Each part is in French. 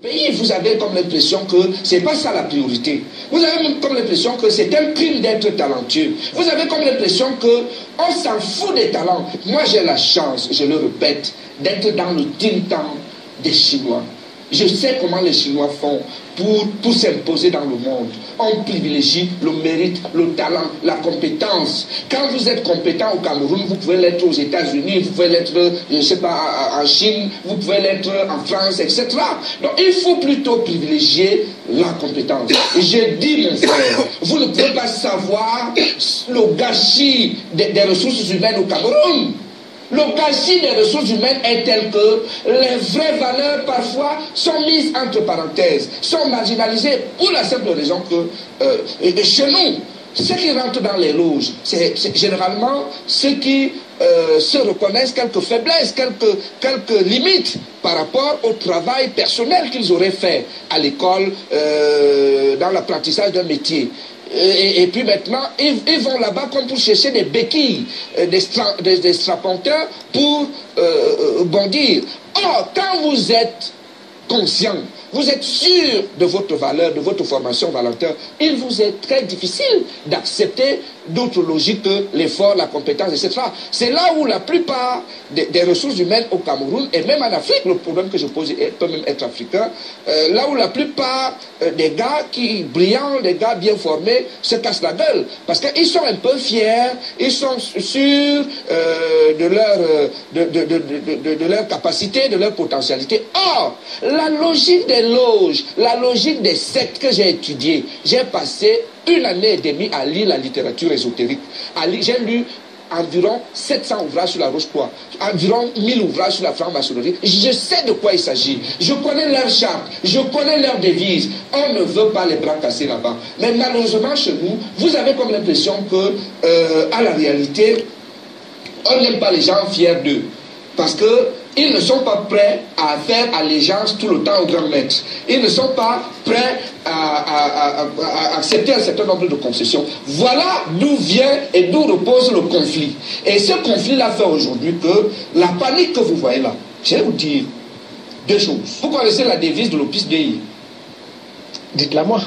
Pays, vous avez comme l'impression que c'est pas ça la priorité. Vous avez même comme l'impression que c'est un crime d'être talentueux. Vous avez comme l'impression que on s'en fout des talents. Moi, j'ai la chance, je le répète, d'être dans le think-tank des Chinois. Je sais comment les Chinois font pour s'imposer dans le monde. On privilégie le mérite, le talent, la compétence. Quand vous êtes compétent au Cameroun, vous pouvez l'être aux États-Unis, vous pouvez l'être, je ne sais pas, en Chine, vous pouvez l'être en France, etc. Donc il faut plutôt privilégier la compétence. Et j'ai dit, mon frère, vous ne pouvez pas savoir le gâchis des ressources humaines au Cameroun. Le gâchis des ressources humaines est tel que les vraies valeurs parfois sont mises entre parenthèses, sont marginalisées pour la simple raison que chez nous, ceux qui rentrent dans les loges, c'est généralement ceux qui se reconnaissent quelques faiblesses, quelques limites par rapport au travail personnel qu'ils auraient fait à l'école, dans l'apprentissage d'un métier. Et puis maintenant, ils vont là-bas comme pour chercher des béquilles, des straponteurs pour bondir. Or, quand vous êtes conscient, vous êtes sûr de votre valeur, de votre formation volontaire, il vous est très difficile d'accepter d'autres logiques que l'effort, la compétence, etc. C'est là où la plupart des ressources humaines au Cameroun, et même en Afrique, le problème que je pose peut même être africain, là où la plupart des gars brillants, des gars bien formés, se cassent la gueule. Parce qu'ils sont un peu fiers, ils sont sûrs de leur capacité, de leur potentialité. Or, la logique des loges, la logique des sectes que j'ai étudiées, j'ai passé 1 année et demie à lire la littérature ésotérique. J'ai lu environ 700 ouvrages sur la Roche-Croix, environ 1000 ouvrages sur la franc-maçonnerie. Je sais de quoi il s'agit. Je connais leur charte, je connais leur devise. On ne veut pas les bras cassés là-bas. Mais malheureusement, chez nous, vous avez comme l'impression que, à la réalité, on n'aime pas les gens fiers d'eux. Parce qu'ils ne sont pas prêts à faire allégeance tout le temps au grand maître. Ils ne sont pas prêts à accepter un certain nombre de concessions. Voilà d'où vient et d'où repose le conflit. Et ce conflit-là fait aujourd'hui que la panique que vous voyez là, je vais vous dire 2 choses. Vous connaissez la devise de l'Opus Dei? Dites-la moi.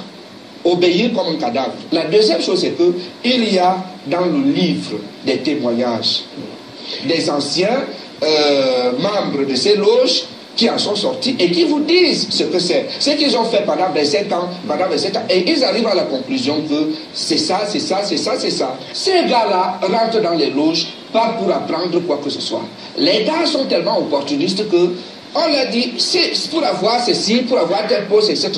Obéir comme un cadavre. La deuxième chose, c'est qu'il y a dans le livre des témoignages des anciens membres de ces loges qui en sont sortis et qui vous disent ce que c'est. Ce qu'ils ont fait pendant 27 ans, et ils arrivent à la conclusion que c'est ça, c'est ça, c'est ça, c'est ça. Ces gars-là rentrent dans les loges pas pour apprendre quoi que ce soit. Les gars sont tellement opportunistes que on leur dit, c'est pour avoir ceci, pour avoir tel poste, etc.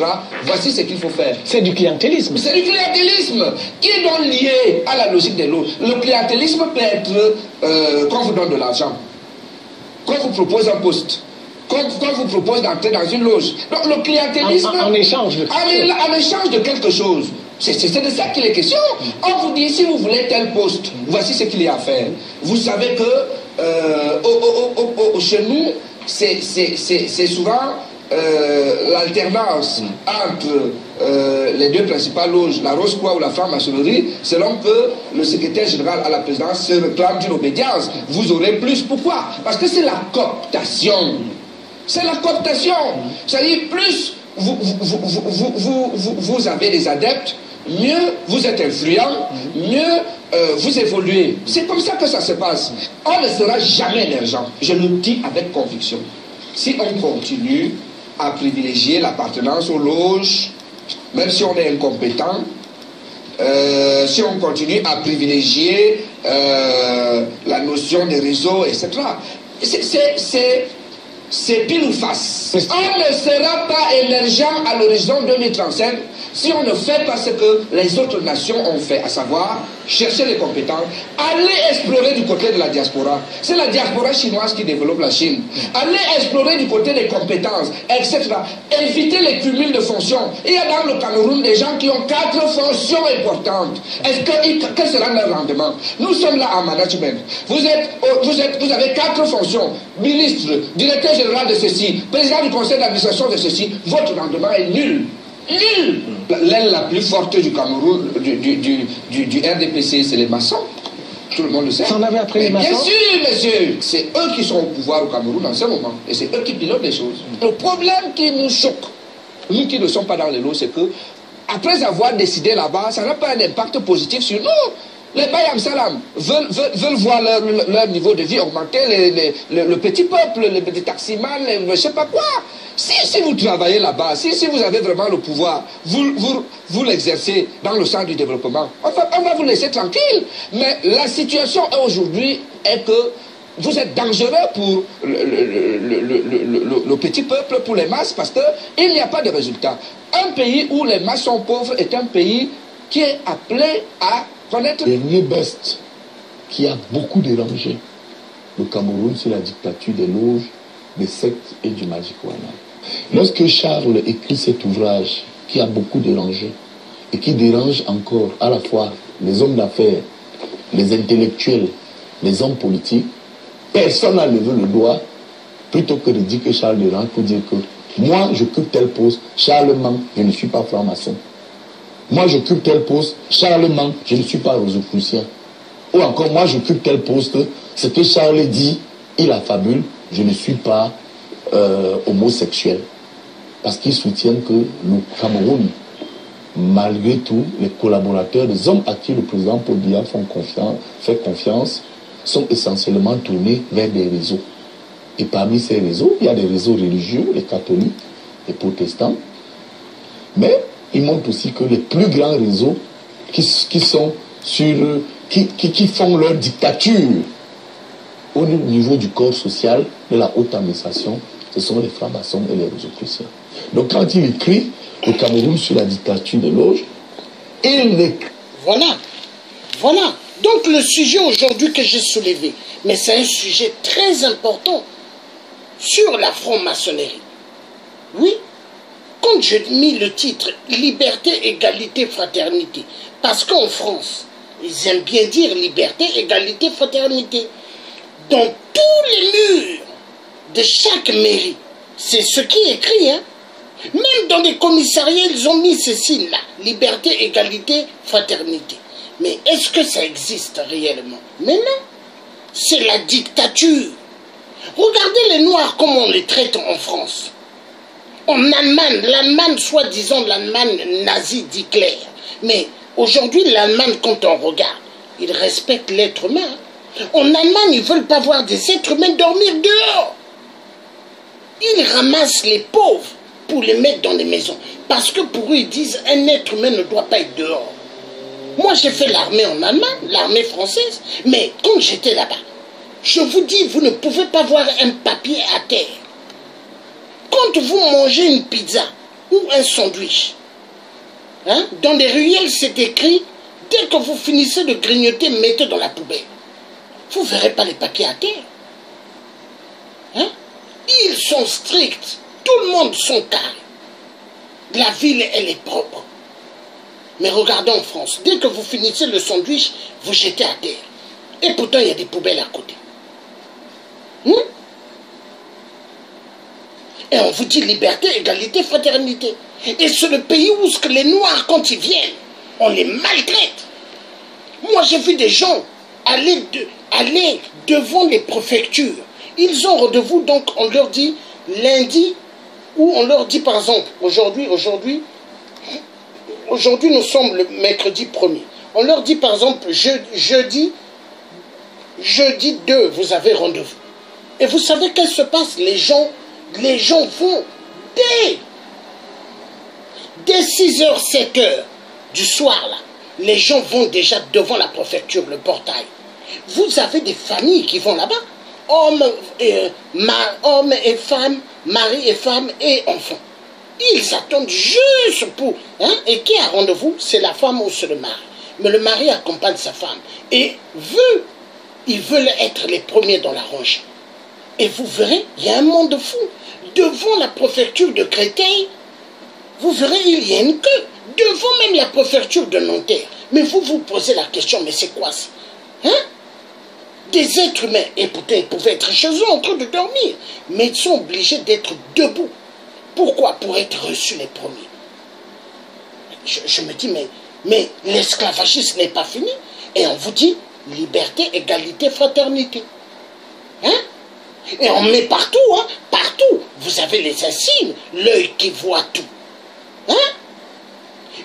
Voici ce qu'il faut faire. C'est du clientélisme. C'est du clientélisme qui est donc lié à la logique des loges. Le clientélisme peut être qu'on vous donne de l'argent, qu'on vous propose un poste, qu'on vous propose d'entrer dans une loge. Donc le clientélisme... En échange de quelque chose. En échange de quelque chose. C'est de ça qu'il est question. On vous dit, si vous voulez tel poste, voici ce qu'il y a à faire. Vous savez que chez nous, c'est souvent l'alternance entre les 2 principales loges, la Rose-Croix ou la franc-maçonnerie, selon que le secrétaire général à la présidence se réclame d'une obédience. Vous aurez plus. Pourquoi? Parce que c'est la cooptation. C'est la cooptation. C'est-à-dire, plus vous avez des adeptes, mieux vous êtes influent, mieux vous évoluez. C'est comme ça que ça se passe. On ne sera jamais émergent. Je le dis avec conviction. Si on continue à privilégier l'appartenance aux loges, même si on est incompétent, si on continue à privilégier la notion des réseaux, etc., c'est pile ou face. On ne sera pas émergent à l'horizon 2035 si on ne fait pas ce que les autres nations ont fait, à savoir chercher les compétences, aller explorer du côté de la diaspora. C'est la diaspora chinoise qui développe la Chine. Aller explorer du côté des compétences, etc. Éviter les cumuls de fonctions. Il y a dans le Cameroun des gens qui ont 4 fonctions importantes. Quel sera leur rendement? Nous sommes là en management. Vous avez 4 fonctions. Ministre, directeur général de ceci, président du conseil d'administration de ceci. Votre rendement est nul. Nul. L'aile la plus forte du Cameroun, du RDPC, c'est les maçons. Tout le monde le sait. Vous en avez appris les maçons? Bien sûr, monsieur. C'est eux qui sont au pouvoir au Cameroun en ce moment. Et c'est eux qui pilotent les choses. Le problème qui nous choque, nous qui ne sommes pas dans les loges, c'est que, après avoir décidé là-bas, ça n'a pas un impact positif sur nous. Les Bayam Salam veulent voir leur niveau de vie augmenter, le petit peuple, les petits taximans, je ne sais pas quoi. Si vous travaillez là-bas, si vous avez vraiment le pouvoir, vous l'exercez dans le sens du développement, on va vous laisser tranquille. Mais la situation aujourd'hui est que vous êtes dangereux pour le petit peuple, pour les masses, parce qu'il n'y a pas de résultat. Un pays où les masses sont pauvres est un pays qui est appelé à connaître... Dernier best qui a beaucoup dérangé le Cameroun, c'est la dictature des loges, des sectes et du Magic-Wana. Lorsque Charles écrit cet ouvrage qui a beaucoup dérangé et qui dérange encore à la fois les hommes d'affaires, les intellectuels, les hommes politiques, personne n'a levé le doigt plutôt que de dire que Charles dérange pour dire que moi j'occupe tel poste, Charles ment, je ne suis pas franc-maçon. Moi j'occupe tel poste, Charles ment, je ne suis pas rosicrucien. Ou encore moi j'occupe tel poste, ce que Charles dit, il affabule, je ne suis pas homosexuel. Parce qu'ils soutiennent que le Cameroun, malgré tout, les collaborateurs, les hommes à qui le président Paul Biya fait confiance, sont essentiellement tournés vers des réseaux. Et parmi ces réseaux, il y a des réseaux religieux, les catholiques, les protestants. Mais ils montrent aussi que les plus grands réseaux qui font leur dictature au niveau du corps social, de la haute administration, ce sont les francs-maçons et les rosicruciens. Donc quand il écrit le Cameroun sur la dictature des loges, il écrit... Voilà. Donc le sujet aujourd'hui que j'ai soulevé, mais c'est un sujet très important sur la franc-maçonnerie. Oui, quand j'ai mis le titre « Liberté, égalité, fraternité », parce qu'en France, ils aiment bien dire « Liberté, égalité, fraternité ». Dans tous les murs de chaque mairie, c'est ce qui est écrit, hein. Même dans les commissariats, ils ont mis ces signes-là. Liberté, égalité, fraternité. Mais est-ce que ça existe réellement? Mais non. C'est la dictature. Regardez les Noirs, comment on les traite en France. En Allemagne, l'Allemagne, soi-disant l'Allemagne nazie d'Hitler. Mais aujourd'hui, l'Allemagne, quand on regarde, ils respectent l'être humain. En Allemagne, ils ne veulent pas voir des êtres humains dormir dehors. Ils ramassent les pauvres pour les mettre dans les maisons. Parce que pour eux, ils disent un être humain ne doit pas être dehors. Moi, j'ai fait l'armée en Allemagne, l'armée française. Mais quand j'étais là-bas, je vous dis, vous ne pouvez pas voir un papier à terre. Quand vous mangez une pizza ou un sandwich, hein, dans les ruelles, c'est écrit, dès que vous finissez de grignoter, mettez dans la poubelle. Vous ne verrez pas les papiers à terre. Hein? Ils sont stricts. Tout le monde sont carrés. La ville, elle est propre. Mais regardons en France. Dès que vous finissez le sandwich, vous jetez à terre. Et pourtant, il y a des poubelles à côté. Et on vous dit liberté, égalité, fraternité. Et c'est le pays où les Noirs, quand ils viennent, on les maltraite. Moi, j'ai vu des gens aller devant les préfectures. Ils ont rendez-vous, donc on leur dit lundi, ou on leur dit par exemple, aujourd'hui nous sommes le mercredi 1er. On leur dit par exemple, jeudi 2, vous avez rendez-vous. Et vous savez qu'est-ce qui se passe? Les gens vont dès 6h, 7h du soir, là, les gens vont déjà devant la préfecture, le portail. Vous avez des familles qui vont là-bas, hommes et femmes, mari et femme et enfants. Ils attendent juste pour... Hein, et qui a rendez-vous? C'est la femme ou c'est le mari. Mais le mari accompagne sa femme. Et ils veulent être les premiers dans la rangée. Et vous verrez, il y a un monde fou. Devant la préfecture de Créteil, vous verrez, il y a une queue. Devant même la préfecture de Nanterre. Mais vous vous posez la question, mais c'est quoi ça? Hein? Des êtres humains, et pourtant ils pouvaient être chez eux en train de dormir. Mais ils sont obligés d'être debout. Pourquoi? Pour être reçus les premiers. Je me dis, mais l'esclavagisme n'est pas fini. Et on vous dit, liberté, égalité, fraternité. Hein? Et on met partout, hein, partout. Vous avez les insignes, l'œil qui voit tout. Hein?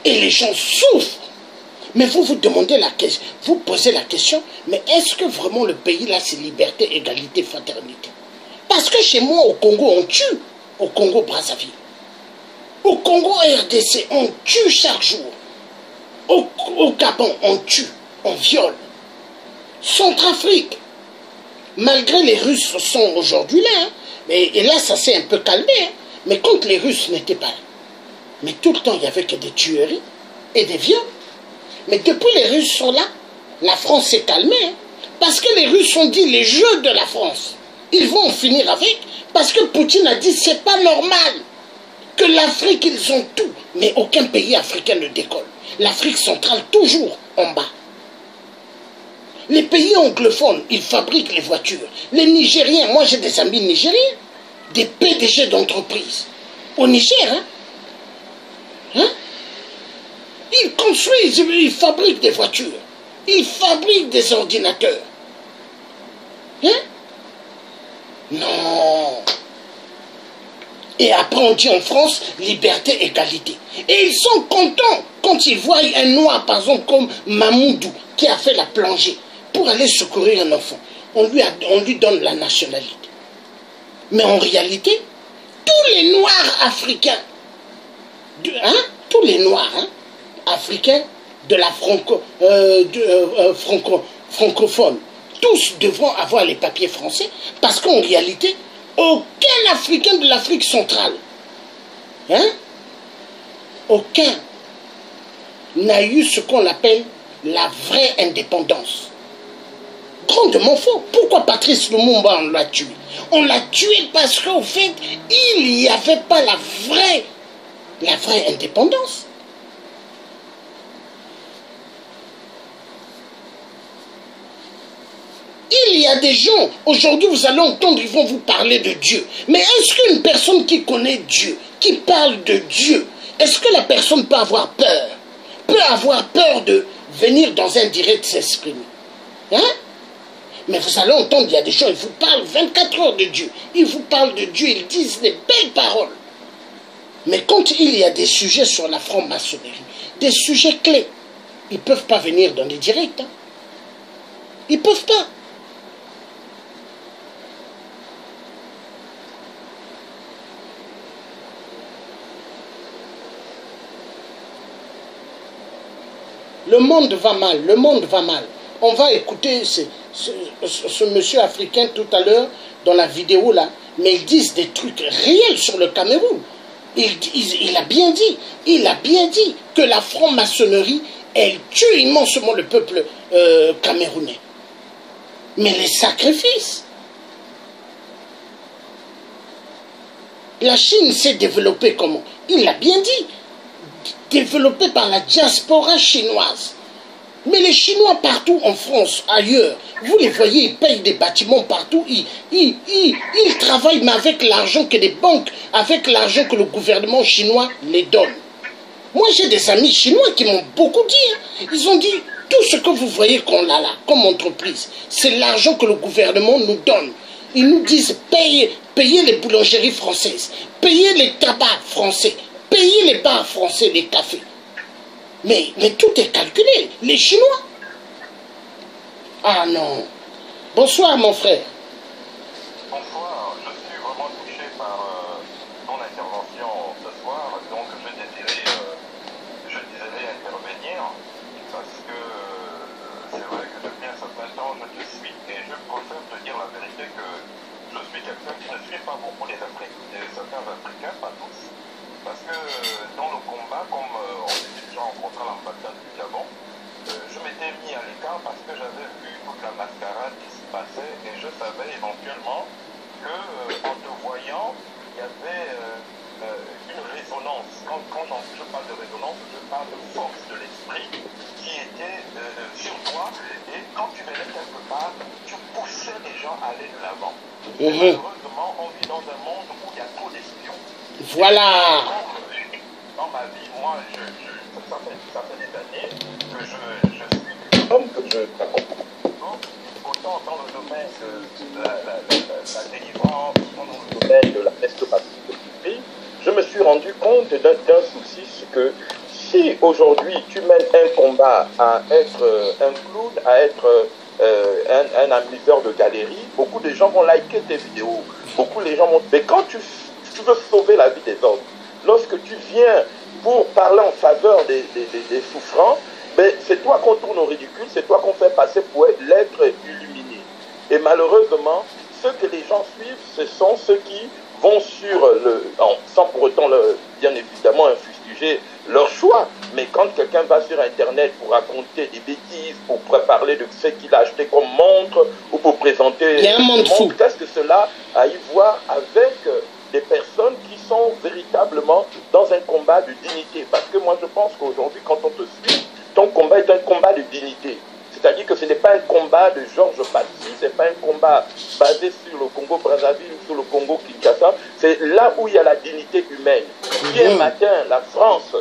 Et les gens souffrent. Mais vous vous demandez la question, vous posez la question, mais est-ce que vraiment le pays là c'est liberté, égalité, fraternité? Parce que chez moi au Congo on tue, au Congo Brazzaville. Au Congo RDC on tue chaque jour. Au Gabon on tue, on viole. Centrafrique, malgré les Russes sont aujourd'hui là, hein, et là ça s'est un peu calmé, hein, mais quand les Russes n'étaient pas là, mais tout le temps il n'y avait que des tueries et des viols. Mais depuis les Russes sont là, la France s'est calmée. Hein, parce que les Russes ont dit les jeux de la France, ils vont en finir avec. Parce que Poutine a dit c'est pas normal que l'Afrique ils ont tout. Mais aucun pays africain ne décolle. L'Afrique centrale toujours en bas. Les pays anglophones, ils fabriquent les voitures. Les Nigériens, moi j'ai des amis nigériens, des PDG d'entreprises. Au Niger, hein? Hein? Ils construisent, ils fabriquent des voitures. Ils fabriquent des ordinateurs. Hein? Non. Et après on dit en France, liberté, égalité. Et ils sont contents quand ils voient un noir, par exemple, comme Mamoudou, qui a fait la plongée pour aller secourir un enfant. On lui donne la nationalité. Mais en réalité, tous les noirs africains, tous les noirs, hein, africains de la francophone, tous devront avoir les papiers français parce qu'en réalité, aucun Africain de l'Afrique centrale, hein, aucun n'a eu ce qu'on appelle la vraie indépendance. Grandement faux. Pourquoi Patrice Lumumba on l'a tué? On l'a tué parce qu'au fait, il n'y avait pas la vraie indépendance. Il y a des gens, aujourd'hui vous allez entendre, ils vont vous parler de Dieu. Mais est-ce qu'une personne qui connaît Dieu, qui parle de Dieu, est-ce que la personne peut avoir peur? Peut avoir peur de venir dans un direct s'exprimer? Hein? Mais vous allez entendre, il y a des gens, ils vous parlent 24 heures de Dieu. Ils vous parlent de Dieu, ils disent des belles paroles. Mais quand il y a des sujets sur la franc-maçonnerie, des sujets clés, ils ne peuvent pas venir dans les directs. Hein? Ils ne peuvent pas. Le monde va mal, le monde va mal. On va écouter ce monsieur africain tout à l'heure dans la vidéo là, mais ils disent des trucs réels sur le Cameroun. Il a bien dit que la franc-maçonnerie, elle tue immensement le peuple camerounais. Mais les sacrifices. La Chine s'est développée comment? Il l'a bien dit. Développée par la diaspora chinoise. Mais les Chinois partout en France, ailleurs, vous les voyez, ils payent des bâtiments partout, ils travaillent mais avec l'argent que les banques, avec l'argent que le gouvernement chinois les donne. Moi j'ai des amis chinois qui m'ont beaucoup dit, hein. Ils ont dit, tout ce que vous voyez qu'on a là, comme entreprise, c'est l'argent que le gouvernement nous donne. Ils nous disent, payez les boulangeries françaises, payez les tabacs français, payez les bars français, les cafés. Mais tout est calculé. Les Chinois. Ah non. Bonsoir mon frère. Bonsoir. Je suis vraiment touché par ton intervention ce soir. Donc je désirais intervenir parce que c'est vrai que depuis un certain temps je te suis et je préfère te dire la vérité que je suis quelqu'un qui ne suit pas beaucoup les Africains, certains Africains, pas tous. Parce que dans le combat, comme on s'était déjà rencontré à l'ambassade du Gabon, je m'étais mis à l'écart parce que j'avais vu toute la mascarade qui se passait et je savais éventuellement qu'en te voyant, il y avait une résonance. Quand je parle de résonance, je parle de force de l'esprit qui était sur toi et quand tu venais quelque part, tu poussais les gens à aller de l'avant. Malheureusement, on vit dans un monde où il y a trop d'espions. Voilà. Dans ma vie, moi, ça fait des années que je suis homme, que je autant dans le domaine de la délivrance, autant dans le domaine de la restauration de l'esprit, je je me suis rendu compte d'un souci, c'est que si aujourd'hui tu mènes un combat à être un clown, à être un amuseur de galerie, beaucoup de gens vont liker tes vidéos, beaucoup de gens vont... Mais quand tu veux sauver la vie des autres, lorsque tu viens pour parler en faveur des souffrants, ben, c'est toi qu'on tourne au ridicule, c'est toi qu'on fait passer pour l'être illuminé. Et malheureusement, ceux que les gens suivent, ce sont ceux qui vont sur sans pour autant, bien évidemment, infustiger leur choix. Mais quand quelqu'un va sur Internet pour raconter des bêtises, pour parler de ce qu'il a acheté comme montre, ou pour présenter... Il y a un monde fou. Qu'est-ce que cela a à y voir avec des personnes qui sont véritablement dans un combat de dignité? Parce que moi, je pense qu'aujourd'hui, quand on te suit, ton combat est un combat de dignité. C'est-à-dire que ce n'est pas un combat de Georges Passy, ce n'est pas un combat basé sur le Congo-Brazzaville ou sur le Congo-Kinshasa. C'est là où il y a la dignité humaine. Si un matin, la France,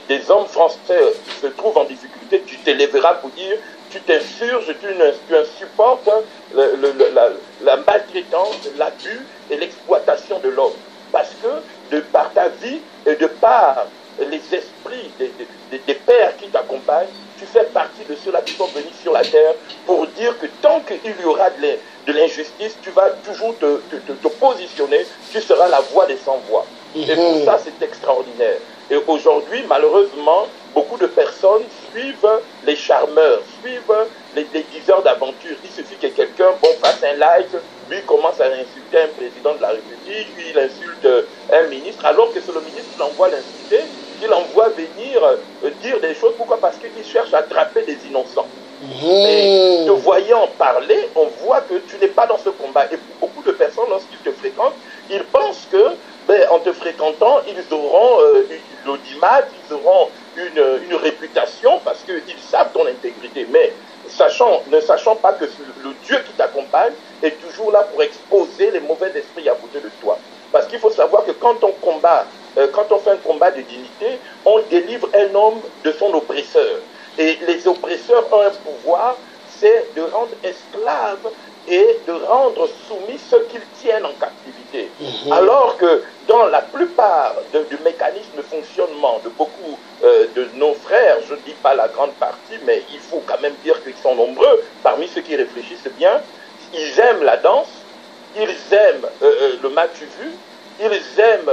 des hommes français se trouvent en difficulté, tu te lèveras pour dire, tu t'insurges, tu insupportes la maltraitance, l'abus et l'exploitation de l'homme. Parce que, de par ta vie et de par les esprits des pères qui t'accompagnent, tu fais partie de ceux-là qui sont venus sur la terre pour dire que tant qu'il y aura de l'injustice, tu vas toujours te positionner, tu seras la voix des sans-voix. Et pour ça, c'est extraordinaire. Et aujourd'hui, malheureusement, beaucoup de personnes suivent les charmeurs, suivent les diseurs d'aventure. Il suffit que quelqu'un fasse un live, lui commence à insulter un président de la République, puis il insulte un ministre, alors que c'est le ministre qui l'envoie l'insulter, qu'il envoie venir dire des choses. Pourquoi? Parce qu'il cherche à attraper des innocents. Et te voyant parler, on voit que tu n'es pas dans ce combat. Et pour beaucoup de personnes, lorsqu'ils te fréquentent, ils pensent que, en te fréquentant, ils auront l'audimat, ils auront une réputation, parce qu'ils savent ton intégrité. Mais ne sachant pas que le Dieu qui t'accompagne est toujours là pour exposer les mauvais esprits à côté de toi. Parce qu'il faut savoir que quand on fait un combat de dignité, on délivre un homme de son oppresseur. Et les oppresseurs ont un pouvoir, c'est de rendre esclaves et de rendre soumis ceux qu'ils tiennent en captivité. Alors que dans la plupart du mécanisme de fonctionnement de beaucoup de nos frères, je ne dis pas la grande partie, mais il faut quand même dire qu'ils sont nombreux, parmi ceux qui réfléchissent bien, ils aiment la danse, ils aiment le matu vu, ils aiment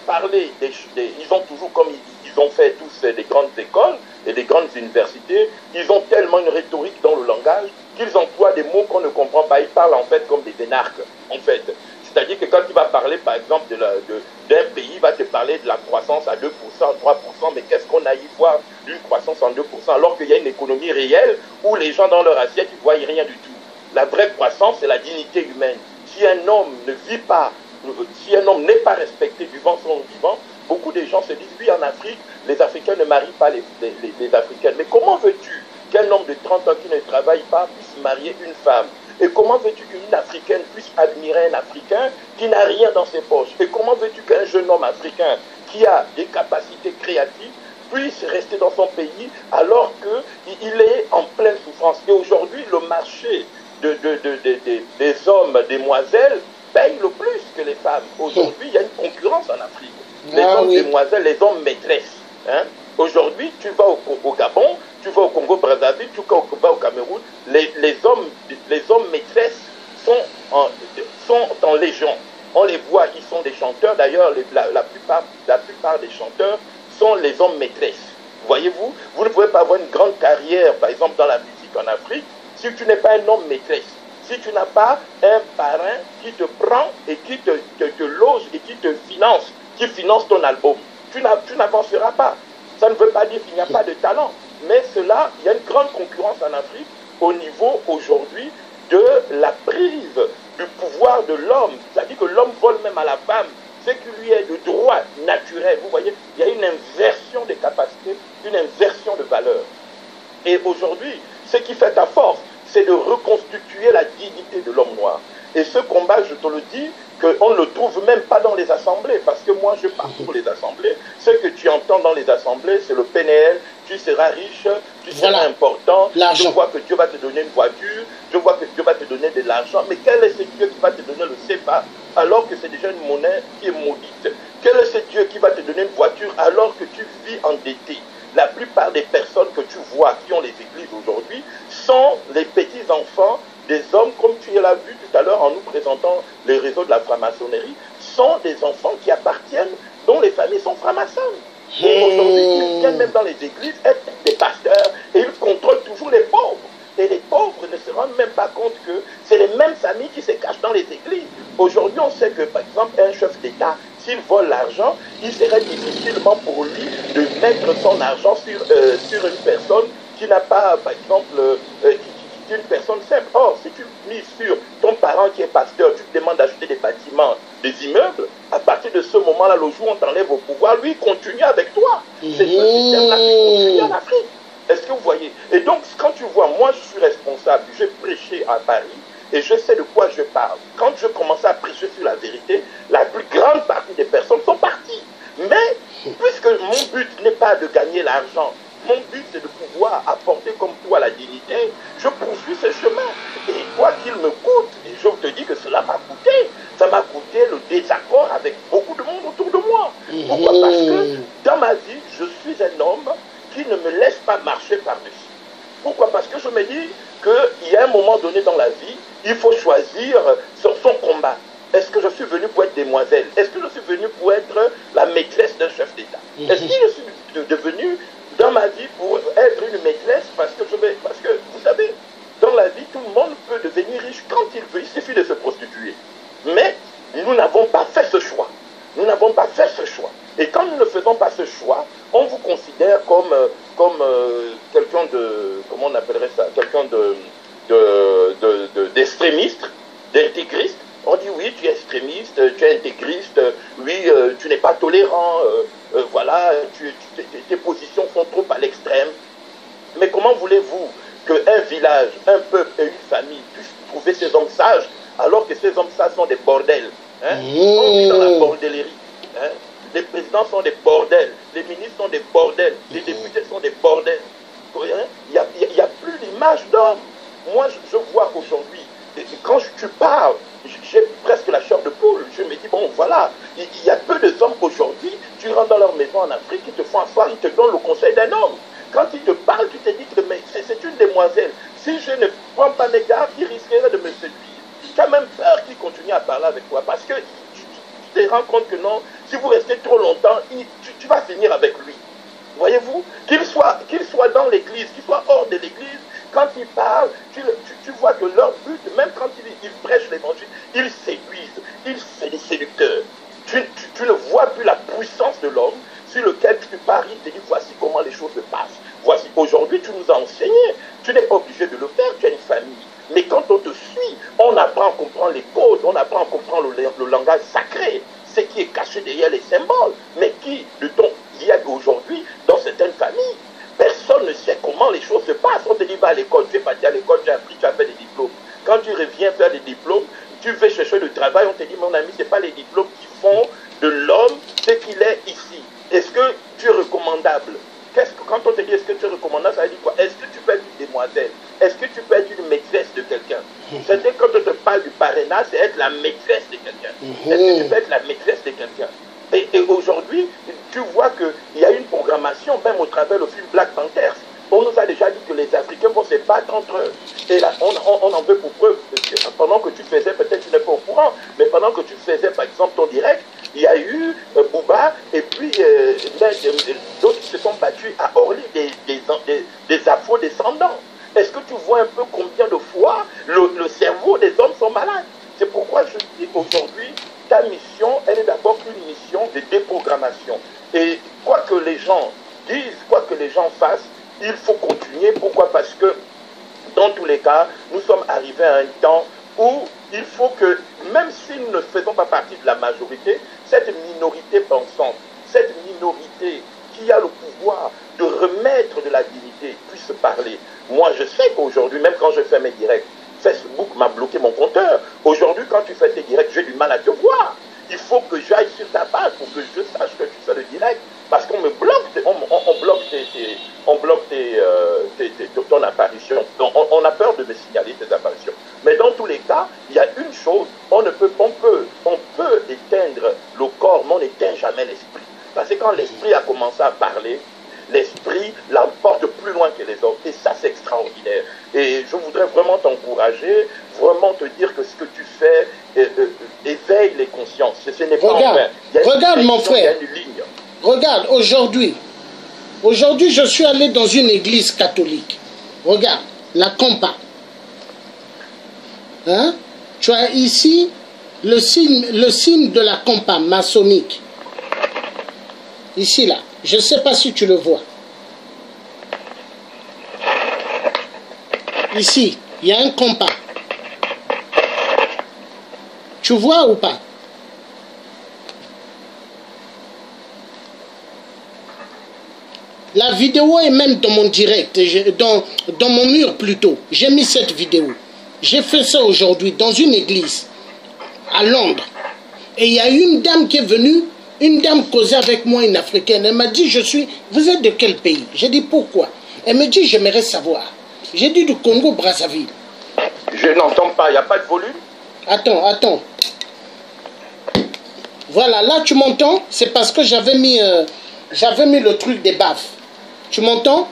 parler ils ont toujours, comme ils ont fait tous des grandes écoles et des grandes universités, ils ont tellement une rhétorique dans le langage qu'ils emploient des mots qu'on ne comprend pas. Ils parlent en fait comme des énarques, en fait. C'est-à-dire que quand il va parler, par exemple, d'un pays, il va te parler de la croissance à 2%, 3%, mais qu'est-ce qu'on a y voir d'une croissance en 2%, alors qu'il y a une économie réelle où les gens dans leur assiette, ils ne voient rien du tout. La vraie croissance, c'est la dignité humaine. Si un homme ne vit pas, si un homme n'est pas respecté vivant son vivant, beaucoup de gens se disent, oui, en Afrique, les Africains ne marient pas les Africaines. Mais comment veux-tu qu'un homme de 30 ans qui ne travaille pas puisse marier une femme? Et comment veux-tu qu'une Africaine puisse admirer un Africain qui n'a rien dans ses poches? Et comment veux-tu qu'un jeune homme africain qui a des capacités créatives puisse rester dans son pays alors qu'il est en pleine souffrance? Et aujourd'hui, le marché des hommes, demoiselles, paye le plus que les femmes. Aujourd'hui, il y a une concurrence en Afrique. Les hommes demoiselles, les hommes maîtresses. Hein? Aujourd'hui, tu vas au Gabon, tu vas au Congo-Brazzaville, tu vas au Cameroun, les hommes maîtresses sont en légion. On les voit, ils sont des chanteurs. D'ailleurs, la plupart des chanteurs sont les hommes maîtresses. Voyez-vous, vous ne pouvez pas avoir une grande carrière, par exemple, dans la musique en Afrique, si tu n'es pas un homme maîtresse. Si tu n'as pas un parrain qui te prend et qui te loge et qui te finance, qui finance ton album, tu n'avanceras pas. Ça ne veut pas dire qu'il n'y a pas de talent, mais il y a une grande concurrence en Afrique au niveau aujourd'hui de la prise du pouvoir de l'homme. C'est-à-dire que l'homme vole même à la femme ce qui lui est de droit naturel. Vous voyez, il y a une inversion des capacités, une inversion de valeurs. Et aujourd'hui, ce qui fait ta force, c'est de reconstituer la dignité de l'homme noir. Et ce combat, je te le dis, qu'on ne le trouve même pas dans les assemblées, parce que moi, je parcours les assemblées. Ce que tu entends dans les assemblées, c'est le PNL, tu seras riche, tu seras Voilà. important, je L'argent. vois que Dieu va te donner une voiture, je vois que Dieu va te donner de l'argent, mais quel est ce Dieu qui va te donner le CFA alors que c'est déjà une monnaie qui est maudite? Quel est ce Dieu qui va te donner une voiture alors que tu vis endetté? La plupart des personnes que tu vois qui ont les églises aujourd'hui sont les petits-enfants des hommes, comme tu l'as vu tout à l'heure en nous présentant les réseaux de la franc-maçonnerie, sont des enfants qui appartiennent, dont les familles sont francs-maçons. Et aujourd'hui, ils viennent même dans les églises être des pasteurs et ils contrôlent toujours les pauvres. Et les pauvres ne se rendent même pas compte que c'est les mêmes familles qui se cachent dans les églises. Aujourd'hui, on sait que, par exemple, un chef d'État, s'il vole l'argent, il serait difficilement pour lui de mettre son argent sur une personne qui n'a pas, par exemple, qui est une personne simple. Or, si tu mises sur ton parent qui est pasteur, tu te demandes d'acheter des bâtiments, des immeubles, à partir de ce moment-là, le jour où on t'enlève au pouvoir, lui, il continue avec toi. C'est ce système-là qui continue en Afrique. Est-ce que vous voyez? Et donc, quand tu vois, moi, je suis responsable, j'ai prêché à Paris, et je sais de quoi je parle. Quand je commençais à prêcher sur la vérité, la plus grande partie des personnes sont parties. Mais, puisque mon but n'est pas de gagner l'argent, mon but c'est de pouvoir apporter comme toi la dignité, je poursuis ce chemin. Et quoi qu'il me coûte, et je te dis que cela m'a coûté, ça m'a coûté le désaccord avec beaucoup de monde autour de moi. Pourquoi? Parce que dans ma vie, je suis un homme qui ne me laisse pas marcher par-dessus. Pourquoi? Parce que je me dis qu'il y a un moment donné dans la vie, il faut choisir son combat. Est-ce que je suis venu pour être demoiselle? Est-ce que je suis venu pour être la maîtresse d'un chef d'État? Est-ce que je suis devenu dans ma vie pour être une maîtresse parce que vous savez, dans la vie, tout le monde peut devenir riche quand il veut. Il suffit de se prostituer. Mais nous n'avons pas fait ce choix. Nous n'avons pas fait ce choix. Et quand nous ne faisons pas ce choix, on vous considère comme quelqu'un de, comment on appellerait ça, quelqu'un d'extrémiste, d'intégriste. On dit oui, tu es extrémiste, tu es intégriste, oui, tu n'es pas tolérant, voilà, tes positions sont trop à l'extrême. Mais comment voulez-vous qu'un village, un peuple et une famille puissent trouver ces hommes sages alors que ces hommes sages sont des bordels, hein? On vit dans la bordellerie. Hein? Les présidents sont des bordels, les ministres sont des bordels, les députés sont des bordels. Il n'y a plus l'image d'homme. Moi, je vois qu'aujourd'hui, quand tu parles, j'ai presque la chair de poule. Je me dis, bon, voilà, il y a peu d'hommes aujourd'hui, tu rentres dans leur maison en Afrique, ils te font asseoir, ils te donnent le conseil d'un homme. Quand ils te parlent, tu te dis que c'est une demoiselle. Si je ne prends pas mes gardes, il risquerait de me séduire. Tu as même peur qu'il continue à parler avec toi parce que tu te rends compte que non, si vous restez trop longtemps, tu vas finir avec lui. Voyez-vous, qu'il soit dans l'église, qu'il soit hors de l'église, quand ils parlent, tu vois que leur but, même quand ils prêchent l'évangile, ils séduisent, c'est des séducteurs. Tu ne vois plus la puissance de l'homme sur lequel tu paries, tu te dis voici comment les choses se passent. Voici, aujourd'hui tu nous as enseigné, tu n'es pas obligé de le faire, tu as une famille. Mais quand on te suit, on apprend à comprendre les codes, on apprend à comprendre le langage sacré, ce qui est caché derrière les symboles, mais qui, il y a aujourd'hui dans certaines familles. Personne ne sait comment les choses se passent. On te dit, va à l'école, tu es parti à l'école, tu as appris, tu as fait des diplômes. Quand tu reviens faire des diplômes, tu veux chercher du travail, on te dit, mon ami, ce n'est pas les diplômes qui font de l'homme ce qu'il est ici. Est-ce que tu es recommandable? Quand on te dit, est-ce que tu es recommandable, ça veut dire quoi? Est-ce que tu peux être une demoiselle? Est-ce que tu peux être une maîtresse de quelqu'un? C'est-à-dire, quand on te parle du parrainage, c'est être la maîtresse de quelqu'un. Est-ce que tu peux être la maîtresse de quelqu'un? Et aujourd'hui, tu vois qu'il y a une programmation, même au travers du film Black Panthers. On nous a déjà dit que les Africains vont se battre entre eux. Et là, on en veut pour preuve. Pendant que tu faisais, peut-être tu n'es pas au courant, mais pendant que tu faisais, par exemple, ton direct, il y a eu Bouba et puis d'autres qui se sont battus à Orly, des afro-descendants. Est-ce que tu vois un peu combien de fois le cerveau des hommes sont malades? C'est pourquoi je dis qu'aujourd'hui, ta mission, elle est d'abord une mission de déprogrammation. Et quoi que les gens disent, quoi que les gens fassent, il faut continuer. Pourquoi? Parce que, dans tous les cas, nous sommes arrivés à un temps où il faut que, même si nous ne faisons pas partie de la majorité, cette minorité pensante, cette minorité qui a le pouvoir de remettre de la dignité, puisse parler. Moi, je sais qu'aujourd'hui, même quand je fais mes directs, Facebook m'a bloqué mon compteur. Aujourd'hui, quand tu fais tes directs, j'ai du mal à te voir. Il faut que j'aille sur ta page pour que je sache que tu fais le direct. Parce qu'on me bloque, on bloque apparitions. Donc, on a peur de me signaler ces apparitions. Mais dans tous les cas, il y a une chose, on peut éteindre le corps, mais on n'éteint jamais l'esprit. Parce que quand l'esprit a commencé à parler, l'esprit l'emporte plus loin que les autres. Et ça, c'est extraordinaire. Et je voudrais vraiment t'encourager, vraiment te dire que ce que tu fais éveille les consciences. Ce n'est pas Regarde, regarde mon frère. Il y a une ligne. Regarde, aujourd'hui, je suis allé dans une église catholique. Regarde, la compa. Hein? Tu as ici le signe de la compa maçonnique. Ici, là. Je ne sais pas si tu le vois. Ici, il y a un compas. Tu vois ou pas? La vidéo est même dans mon direct, dans mon mur plutôt. J'ai mis cette vidéo. J'ai fait ça aujourd'hui dans une église à Londres. Et il y a une dame qui est venue, une dame causait avec moi, une africaine. Elle m'a dit, vous êtes de quel pays? J'ai dit, pourquoi? Elle me dit, j'aimerais savoir. J'ai dit, du Congo-Brazzaville. Je n'entends pas, il n'y a pas de volume? Attends. Voilà, là tu m'entends? C'est parce que j'avais mis le truc des baffes. Tu m'entends?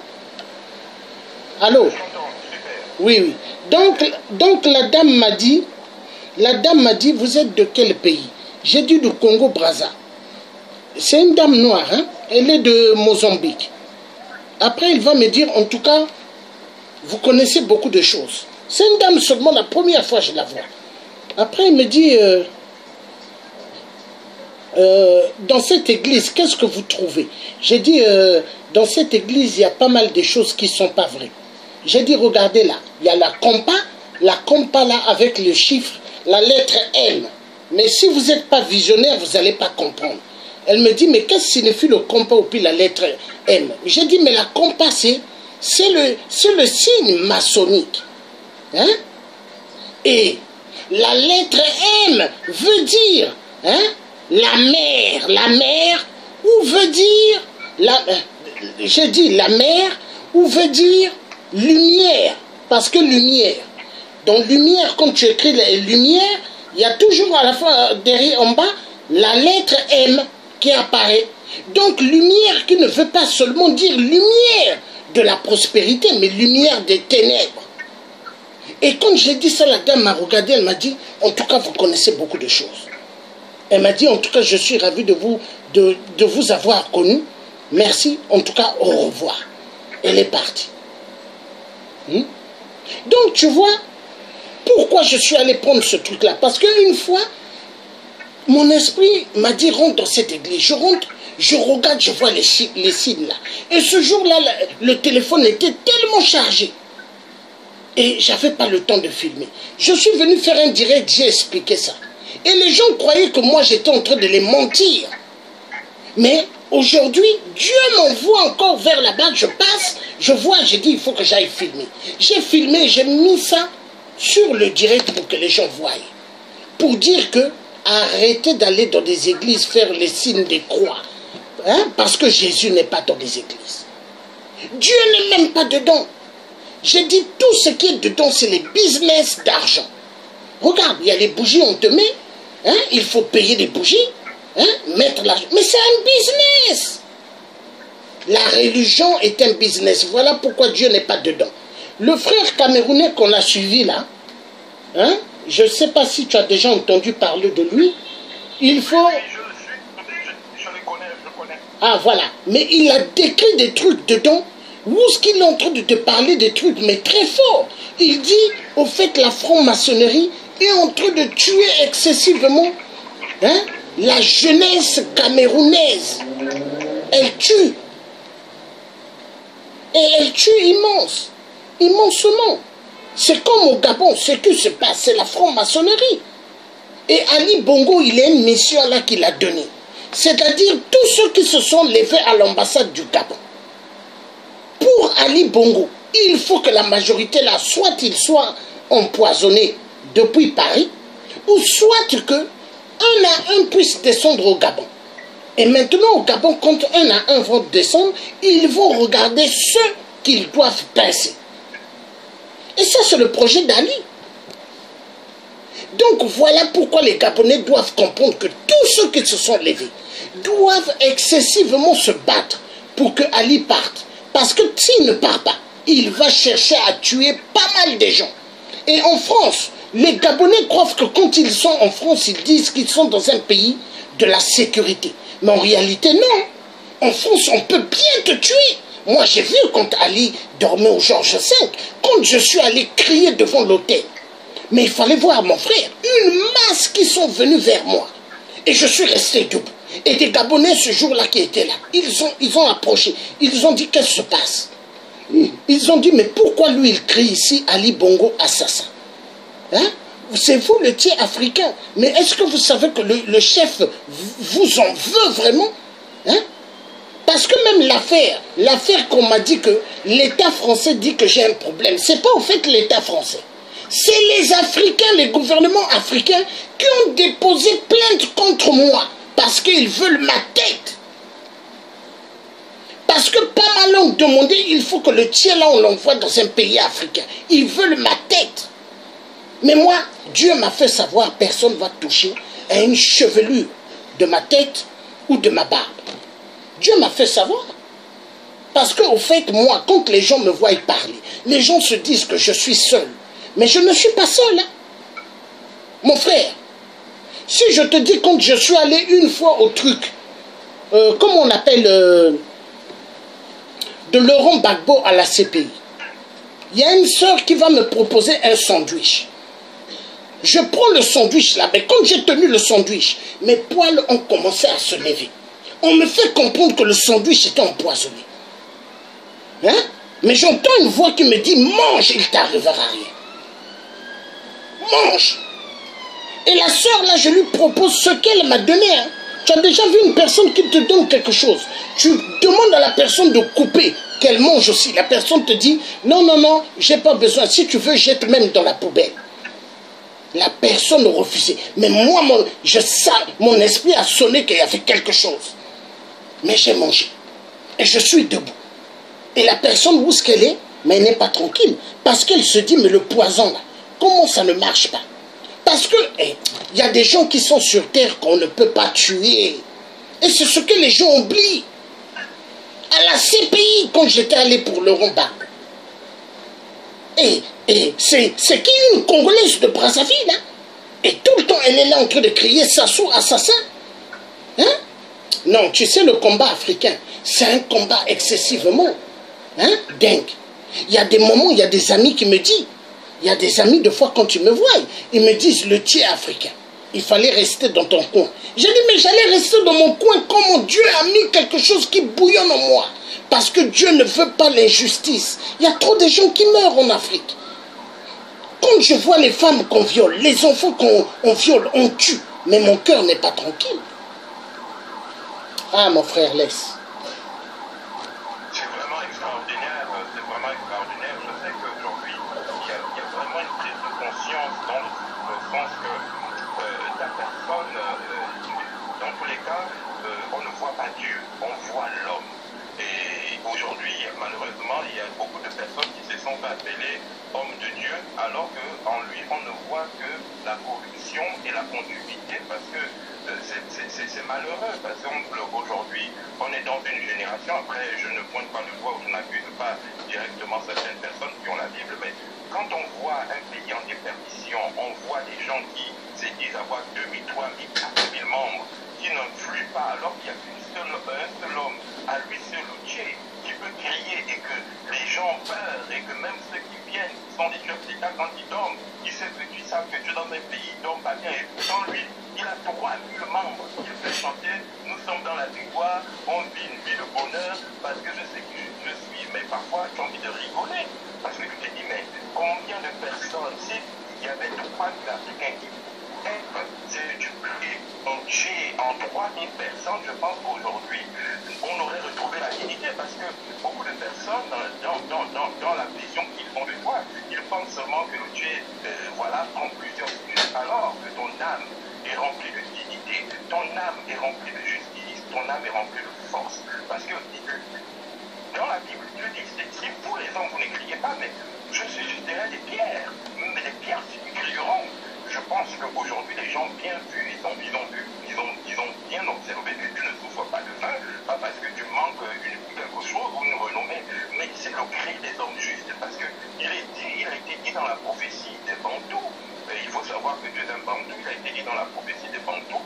Allô? Oui. Donc la dame m'a dit, vous êtes de quel pays? J'ai dit du Congo-Brazza. C'est une dame noire, hein? Elle est de Mozambique. Après, elle va me dire, en tout cas, vous connaissez beaucoup de choses. C'est une dame seulement, la première fois que je la vois. Après, elle me dit, dans cette église, qu'est-ce que vous trouvez? J'ai dit, dans cette église, il y a pas mal de choses qui ne sont pas vraies. J'ai dit, regardez là, il y a la compa là avec le chiffre, la lettre M. Mais si vous n'êtes pas visionnaire, vous n'allez pas comprendre. Elle me dit, mais qu'est-ce que signifie le compas ou puis la lettre M? J'ai dit, mais la compas, c'est le signe maçonnique. Hein? Et la lettre M veut dire, hein, la mer, ou veut dire, j'ai dit la mer, ou veut dire lumière, parce que lumière. Donc lumière, quand tu écris la lumière, il y a toujours à la fin, derrière, en bas, la lettre M qui apparaît. Donc lumière qui ne veut pas seulement dire lumière de la prospérité, mais lumière des ténèbres. Et quand j'ai dit ça, la dame m'a regardé, elle m'a dit, en tout cas, vous connaissez beaucoup de choses. Elle m'a dit, en tout cas, je suis ravi de vous avoir connu. Merci, en tout cas, au revoir. Elle est partie. Donc, tu vois, pourquoi je suis allé prendre ce truc-là? Parce qu'une fois, mon esprit m'a dit, rentre dans cette église. Je rentre, je regarde, je vois les signes là. Et ce jour-là, le téléphone était tellement chargé. Et je n'avais pas le temps de filmer. Je suis venu faire un direct, j'ai expliqué ça. Et les gens croyaient que moi, j'étais en train de les mentir. Mais aujourd'hui, Dieu m'envoie encore vers là-bas, je passe, je vois, j'ai dit, il faut que j'aille filmer. J'ai filmé, j'ai mis ça sur le direct pour que les gens voient. Pour dire que, arrêtez d'aller dans des églises faire les signes des croix. Hein? Parce que Jésus n'est pas dans des églises. Dieu n'est même pas dedans. J'ai dit, tout ce qui est dedans, c'est les business d'argent. Regarde, il y a les bougies, on te met, hein, il faut payer les bougies, hein, mettre l'argent. Mais c'est un business. La religion est un business. Voilà pourquoi Dieu n'est pas dedans. Le frère camerounais qu'on a suivi là, hein, je ne sais pas si tu as déjà entendu parler de lui, il faut... Je les connais, je connais. Ah voilà, mais il a décrit des trucs dedans. Où est-ce qu'il est en train de te parler des trucs, mais très fort. Il dit, au fait, la franc-maçonnerie est en train de tuer excessivement, hein, la jeunesse camerounaise. Elle tue. Et elle tue immensement. C'est comme au Gabon, ce qui se passe, c'est la franc-maçonnerie. Et Ali Bongo, il a une mission là qu'il a donnée. C'est-à-dire tous ceux qui se sont levés à l'ambassade du Gabon. Pour Ali Bongo, il faut que la majorité là, soit il soit empoisonné depuis Paris, ou soit que un à un puisse descendre au Gabon. Et maintenant au Gabon, quand un à un vont descendre, ils vont regarder ceux qu'ils doivent pincer. Et ça, c'est le projet d'Ali. Donc voilà pourquoi les Gabonais doivent comprendre que tous ceux qui se sont levés doivent excessivement se battre pour que Ali parte. Parce que s'il ne part pas, il va chercher à tuer pas mal de gens. Et en France, les Gabonais croient que quand ils sont en France, ils disent qu'ils sont dans un pays de la sécurité. Mais en réalité, non. En France, on peut bien te tuer. Moi, j'ai vu quand Ali dormait au Georges V, quand je suis allé crier devant l'hôtel. Mais il fallait voir, mon frère, une masse qui sont venus vers moi. Et je suis resté debout. Et des Gabonais, ce jour-là, qui étaient là, ils ont approché. Ils ont dit, qu'est-ce qui se passe? Ils ont dit, mais pourquoi lui, il crie ici, Ali Bongo assassin? Hein? C'est vous, le tiers africain. Mais est-ce que vous savez que le chef vous en veut vraiment? Hein? Parce que même l'affaire qu'on m'a dit que l'État français dit que j'ai un problème, c'est pas au fait l'État français. C'est les Africains, les gouvernements africains qui ont déposé plainte contre moi parce qu'ils veulent ma tête. Parce que pas mal ont demandé, il faut que le tiers là on l'envoie dans un pays africain. Ils veulent ma tête. Mais moi, Dieu m'a fait savoir, personne ne va toucher à une chevelure de ma tête ou de ma barbe. Dieu m'a fait savoir. Parce qu'au fait, moi, quand les gens me voient parler, les gens se disent que je suis seul. Mais je ne suis pas seul. Hein. Mon frère, si je te dis quand je suis allé une fois au truc, comment on appelle, de Laurent Gbagbo à la CPI, il y a une soeur qui va me proposer un sandwich. Je prends le sandwich là, mais quand j'ai tenu le sandwich, mes poils ont commencé à se lever. On me fait comprendre que le sandwich était empoisonné. Hein? Mais j'entends une voix qui me dit, mange, il t'arrivera rien. Mange. Et la sœur là, je lui propose ce qu'elle m'a donné. Hein. Tu as déjà vu une personne qui te donne quelque chose. Tu demandes à la personne de couper, qu'elle mange aussi. La personne te dit, non, non, non, j'ai pas besoin. Si tu veux, jette même dans la poubelle. La personne refusait. Mais moi, mon esprit a sonné qu'il y avait quelque chose. Mais j'ai mangé. Et je suis debout. Et la personne, où est-ce qu'elle est? Mais elle n'est pas tranquille. Parce qu'elle se dit, mais le poison là, comment ça ne marche pas? Parce que y a des gens qui sont sur terre qu'on ne peut pas tuer. Et c'est ce que les gens oublient. À la CPI, quand j'étais allé pour Laurent Gbagbo. Et c'est qui une Congolaise de Brazzaville, hein? Et tout le temps, elle est là en train de crier Sassou, assassin. Hein? Non, tu sais, le combat africain, c'est un combat excessivement dingue. Il y a des moments, il y a des amis qui me disent, il y a des amis, de fois, quand ils me voient, ils me disent, le tiers africain, il fallait rester dans ton coin. J'ai dit, mais j'allais rester dans mon coin quand mon Dieu a mis quelque chose qui bouillonne en moi. Parce que Dieu ne veut pas l'injustice. Il y a trop de gens qui meurent en Afrique. Quand je vois les femmes qu'on viole, les enfants qu'on viole, on tue, mais mon cœur n'est pas tranquille. Ah, mon frère, laisse. C'est vraiment extraordinaire, c'est vraiment extraordinaire. Je sais qu'aujourd'hui, il y a vraiment une prise de conscience dans le sens que la personne, dans tous les cas, on ne voit pas Dieu, on voit l'homme. Et aujourd'hui, malheureusement, il y a beaucoup de personnes qui se sont appelées hommes de Dieu, alors qu'en lui, on ne voit que la corruption et la conduite, parce que c'est malheureux, parce qu'aujourd'hui, on est dans une génération, après je ne pointe pas le doigt ou je n'accuse pas directement certaines personnes qui ont la Bible, mais quand on voit un pays en déperdition, on voit des gens qui se disent avoir 2000, 3000, 4000 membres, qui n'influent pas, alors qu'il n'y a qu'un seul homme, à lui seul, Dieu, qui peut crier et que les gens peur et que même ceux qui viennent sont des chefs d'État quand ils dorment, ils savent que tu sais que tu es dans un pays, ils dorment pas bien, et pourtant lui, il a 3000 membres, il fait chanter, nous sommes dans la victoire, on vit une vie de bonheur, parce que je sais que je suis, mais parfois j'ai envie de rigoler, parce que je te dis, mais combien de personnes, s'il y avait 3000 Africains qui c'est multiplié en 3000 personnes, je pense qu'aujourd'hui, on aurait retrouvé la dignité parce que beaucoup de personnes, dans la vision qu'ils font de toi, ils pensent seulement que le Dieu, voilà, prend plusieurs sujets, alors que ton âme est remplie de dignité, ton âme est remplie de justice, ton âme est remplie de force. Parce que dans la Bible, Dieu dit, si vous les hommes, vous ne criez pas, mais je suis juste derrière des pieds. gens bien vus, ils ont bien observé que tu ne souffres pas de faim, pas parce que tu manques quelque chose ou une renommée, mais c'est le cri des hommes justes, parce qu'il a été dit dans la prophétie des Bantous, il faut savoir que Dieu est un Bantou, il a été dit dans la prophétie des Bantous,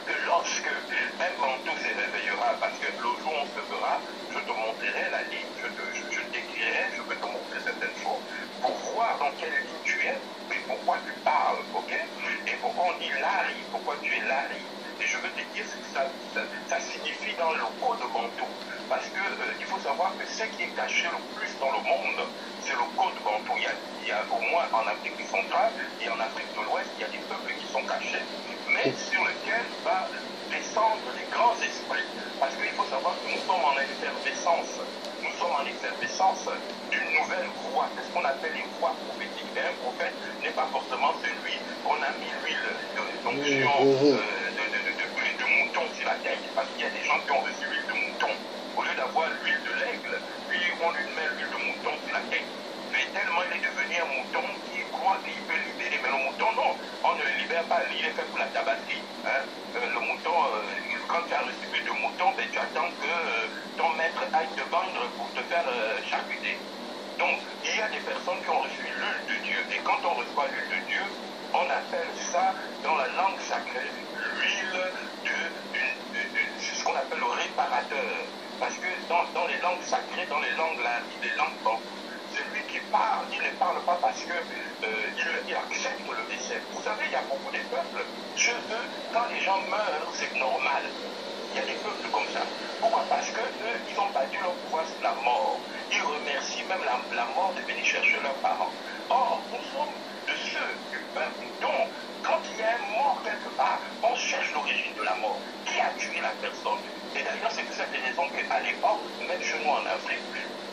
que lorsque un Bantou se réveillera, parce que le jour où on se verra, je te montrerai la ligne, je t'écrirai, je peux te montrer certaines choses, pour voir dans quelle ligne tu es, et pourquoi tu parles, ok? Et pourquoi on dit Lari, pourquoi tu es Lari? Et je veux te dire ce que ça signifie dans le code Bantou. Parce que il faut savoir que ce qui est caché le plus dans le monde, c'est le code Bantou. Il y a au moins en Afrique centrale et en Afrique de l'Ouest, il y a des peuples qui sont cachés, mais sur lesquels va descendre les grands esprits. Parce qu'il faut savoir que nous sommes en effervescence. Nous sommes en effervescence d'une nouvelle voie. C'est ce qu'on appelle les voies prophétiques. Et un prophète n'est pas forcément celui qu'on a mis l'huile d'onction de mouton sur la tête. Parce qu'il y a des gens qui ont reçu l'huile de mouton. Au lieu d'avoir l'huile de l'aigle, puis on lui met l'huile de mouton sur la tête. Mais tellement il est devenu un mouton qui croit qu'il peut libérer. Mais le mouton, non, on ne le libère pas. Il est fait pour la tabasserie. Hein. Le mouton, quand tu as reçu l'huile de mouton, ben, tu attends que ton maître aille te vendre pour te faire charcuter. Donc, il y a des personnes qui ont reçu l'huile de Dieu. Et quand on reçoit l'huile de Dieu, on appelle ça, dans la langue sacrée, l'huile c'est ce qu'on appelle le réparateur. Parce que dans les langues sacrées, dans les langues bantoues, celui qui parle, il ne parle pas parce que il accepte le décès. Vous savez, il y a beaucoup de peuples, chez eux, quand les gens meurent, c'est normal. Il y a des peuples comme ça. Pourquoi? Parce que eux, ils ont battu leur pouvoir sur la mort. Ils remercient même la mort de venir chercher leurs parents. Or, nous sommes de ceux du peuple dont, quand il y a un mort quelque part, on cherche l'origine de la mort. Qui a tué la personne? Et d'ailleurs, c'est pour cette raison qu'à l'époque, même chez nous en Afrique,